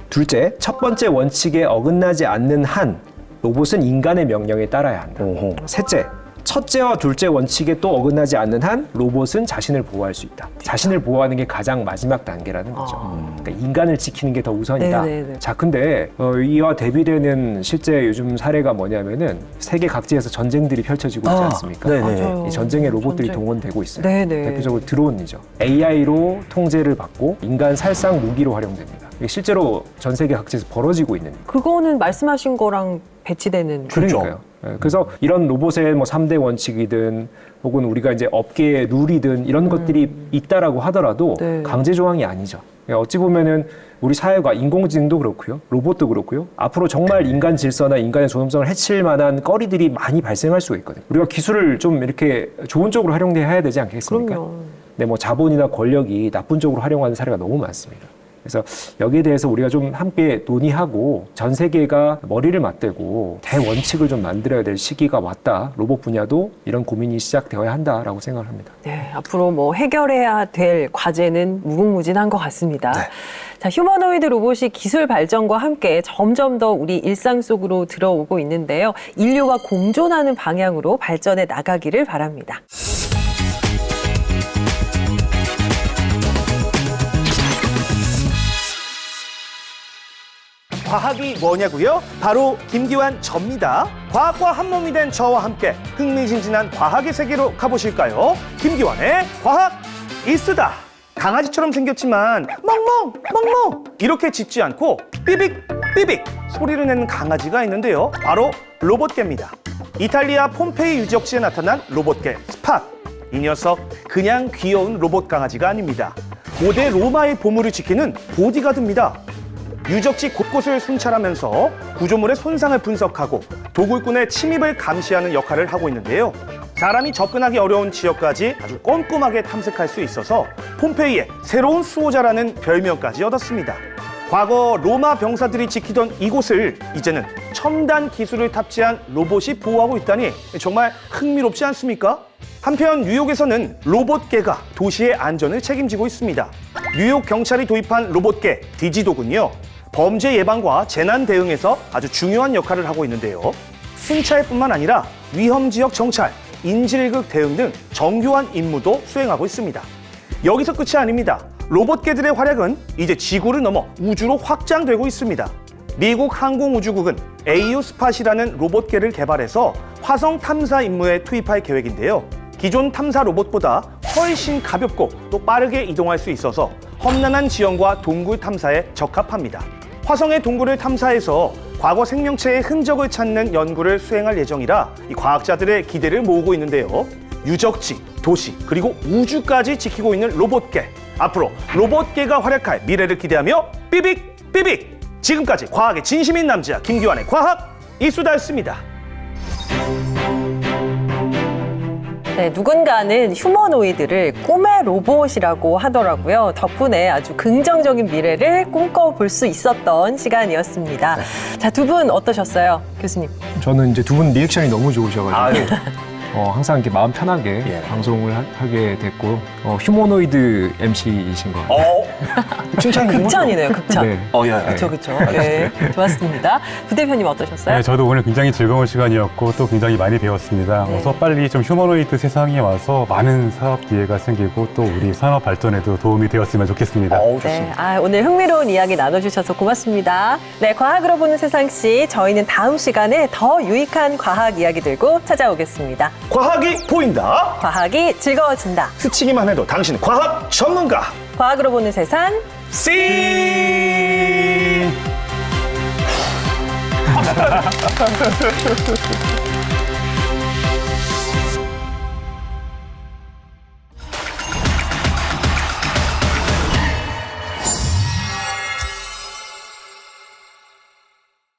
[SPEAKER 4] 둘째, 첫 번째 원칙에 어긋나지 않는 한 로봇은 인간의 명령에 따라야 한다. 셋째, 첫째와 둘째 원칙에 또 어긋나지 않는 한 로봇은 자신을 보호할 수 있다. 자신을 보호하는 게 가장 마지막 단계라는 거죠. 그러니까 인간을 지키는 게 더 우선이다.
[SPEAKER 1] 네네네.
[SPEAKER 4] 자, 근데 이와 대비되는 실제 요즘 사례가 뭐냐면은 세계 각지에서 전쟁들이 펼쳐지고 있지 않습니까?
[SPEAKER 1] 맞아요.
[SPEAKER 4] 이 전쟁에 로봇들이
[SPEAKER 1] 전쟁.
[SPEAKER 4] 동원되고 있어요.
[SPEAKER 1] 네네.
[SPEAKER 4] 대표적으로 드론이죠. AI로 통제를 받고 인간 살상 무기로 활용됩니다. 이게 실제로 전 세계 각지에서 벌어지고 있는
[SPEAKER 1] 그거는 말씀하신 거랑 배치되는
[SPEAKER 4] 그러니까요. 예, 그래서 이런 로봇의 뭐 3대 원칙이든 혹은 우리가 이제 업계의 룰이든 이런 것들이 있다라고 하더라도
[SPEAKER 1] 네.
[SPEAKER 4] 강제 조항이 아니죠. 예, 어찌 보면은 우리 사회가 인공지능도 그렇고요, 로봇도 그렇고요. 앞으로 정말 인간 질서나 인간의 존엄성을 해칠 만한 거리들이 많이 발생할 수가 있거든요. 우리가 기술을 좀 이렇게 좋은 쪽으로 활용해야 되지 않겠습니까?
[SPEAKER 1] 그럼요.
[SPEAKER 4] 네, 뭐 자본이나 권력이 나쁜 쪽으로 활용하는 사례가 너무 많습니다. 그래서 여기에 대해서 우리가 좀 함께 논의하고 전 세계가 머리를 맞대고 대원칙을 좀 만들어야 될 시기가 왔다. 로봇 분야도 이런 고민이 시작되어야 한다라고 생각을 합니다.
[SPEAKER 1] 네, 앞으로 뭐 해결해야 될 과제는 무궁무진한 것 같습니다. 자, 휴머노이드 로봇이 기술 발전과 함께 점점 더 우리 일상 속으로 들어오고 있는데요. 인류와 공존하는 방향으로 발전해 나가기를 바랍니다.
[SPEAKER 5] 과학이 뭐냐고요? 바로 김기환 접니다. 과학과 한 몸이 된 저와 함께 흥미진진한 과학의 세계로 가보실까요? 김기환의 과학 이수다. 강아지처럼 생겼지만 멍멍 멍멍 이렇게 짖지 않고 삐빅 삐빅 소리를 내는 강아지가 있는데요. 바로 로봇개입니다. 이탈리아 폼페이 유적지에 나타난 로봇개 스팟. 이 녀석 그냥 귀여운 로봇 강아지가 아닙니다. 고대 로마의 보물을 지키는 보디가드입니다. 유적지 곳곳을 순찰하면서 구조물의 손상을 분석하고 도굴꾼의 침입을 감시하는 역할을 하고 있는데요. 사람이 접근하기 어려운 지역까지 아주 꼼꼼하게 탐색할 수 있어서 폼페이의 새로운 수호자라는 별명까지 얻었습니다. 과거 로마 병사들이 지키던 이곳을 이제는 첨단 기술을 탑재한 로봇이 보호하고 있다니 정말 흥미롭지 않습니까? 한편 뉴욕에서는 로봇개가 도시의 안전을 책임지고 있습니다. 뉴욕 경찰이 도입한 로봇개 디지독은요, 범죄 예방과 재난 대응에서 아주 중요한 역할을 하고 있는데요. 순찰뿐만 아니라 위험 지역 정찰, 인질극 대응 등 정교한 임무도 수행하고 있습니다. 여기서 끝이 아닙니다. 로봇개들의 활약은 이제 지구를 넘어 우주로 확장되고 있습니다. 미국 항공우주국은 AU 스팟이라는 로봇개를 개발해서 화성 탐사 임무에 투입할 계획인데요. 기존 탐사 로봇보다 훨씬 가볍고 또 빠르게 이동할 수 있어서 험난한 지형과 동굴 탐사에 적합합니다. 화성의 동굴을 탐사해서 과거 생명체의 흔적을 찾는 연구를 수행할 예정이라 이 과학자들의 기대를 모으고 있는데요. 유적지, 도시, 그리고 우주까지 지키고 있는 로봇개. 앞으로 로봇개가 활약할 미래를 기대하며 삐빅 삐빅! 지금까지 과학의 진심인 남자 김기환의 과학 이수다였습니다.
[SPEAKER 1] 네, 누군가는 휴머노이드를 꿈의 로봇이라고 하더라고요. 덕분에 아주 긍정적인 미래를 꿈꿔볼 수 있었던 시간이었습니다. 자, 두 분 어떠셨어요, 교수님?
[SPEAKER 4] 저는 이제 두 분 리액션이 너무 좋으셔가지고 항상 이렇게 마음 편하게 방송을 하게 됐고 휴머노이드 MC이신 것 같아요.
[SPEAKER 2] 칭찬이
[SPEAKER 1] 극찬이네요, 극찬.
[SPEAKER 4] 네.
[SPEAKER 1] 그렇죠, 그렇죠. 네, 좋았습니다. 부 대표님 어떠셨어요?
[SPEAKER 3] 네, 저도 오늘 굉장히 즐거운 시간이었고 또 굉장히 많이 배웠습니다.
[SPEAKER 1] 네.
[SPEAKER 3] 어서 빨리 좀 휴머노이드 세상에 와서 많은 사업 기회가 생기고 또 우리 산업 발전에도 도움이 되었으면 좋겠습니다.
[SPEAKER 1] 네, 오늘 흥미로운 이야기 나눠주셔서 고맙습니다. 네, 과학으로 보는 세상시 저희는 다음 시간에 더 유익한 과학 이야기 들고 찾아오겠습니다.
[SPEAKER 5] 과학이 보인다.
[SPEAKER 1] 과학이 즐거워진다.
[SPEAKER 5] 스치기만 해도 당신 과학 전문가.
[SPEAKER 1] 과학으로 보는 세상.
[SPEAKER 5] 씨.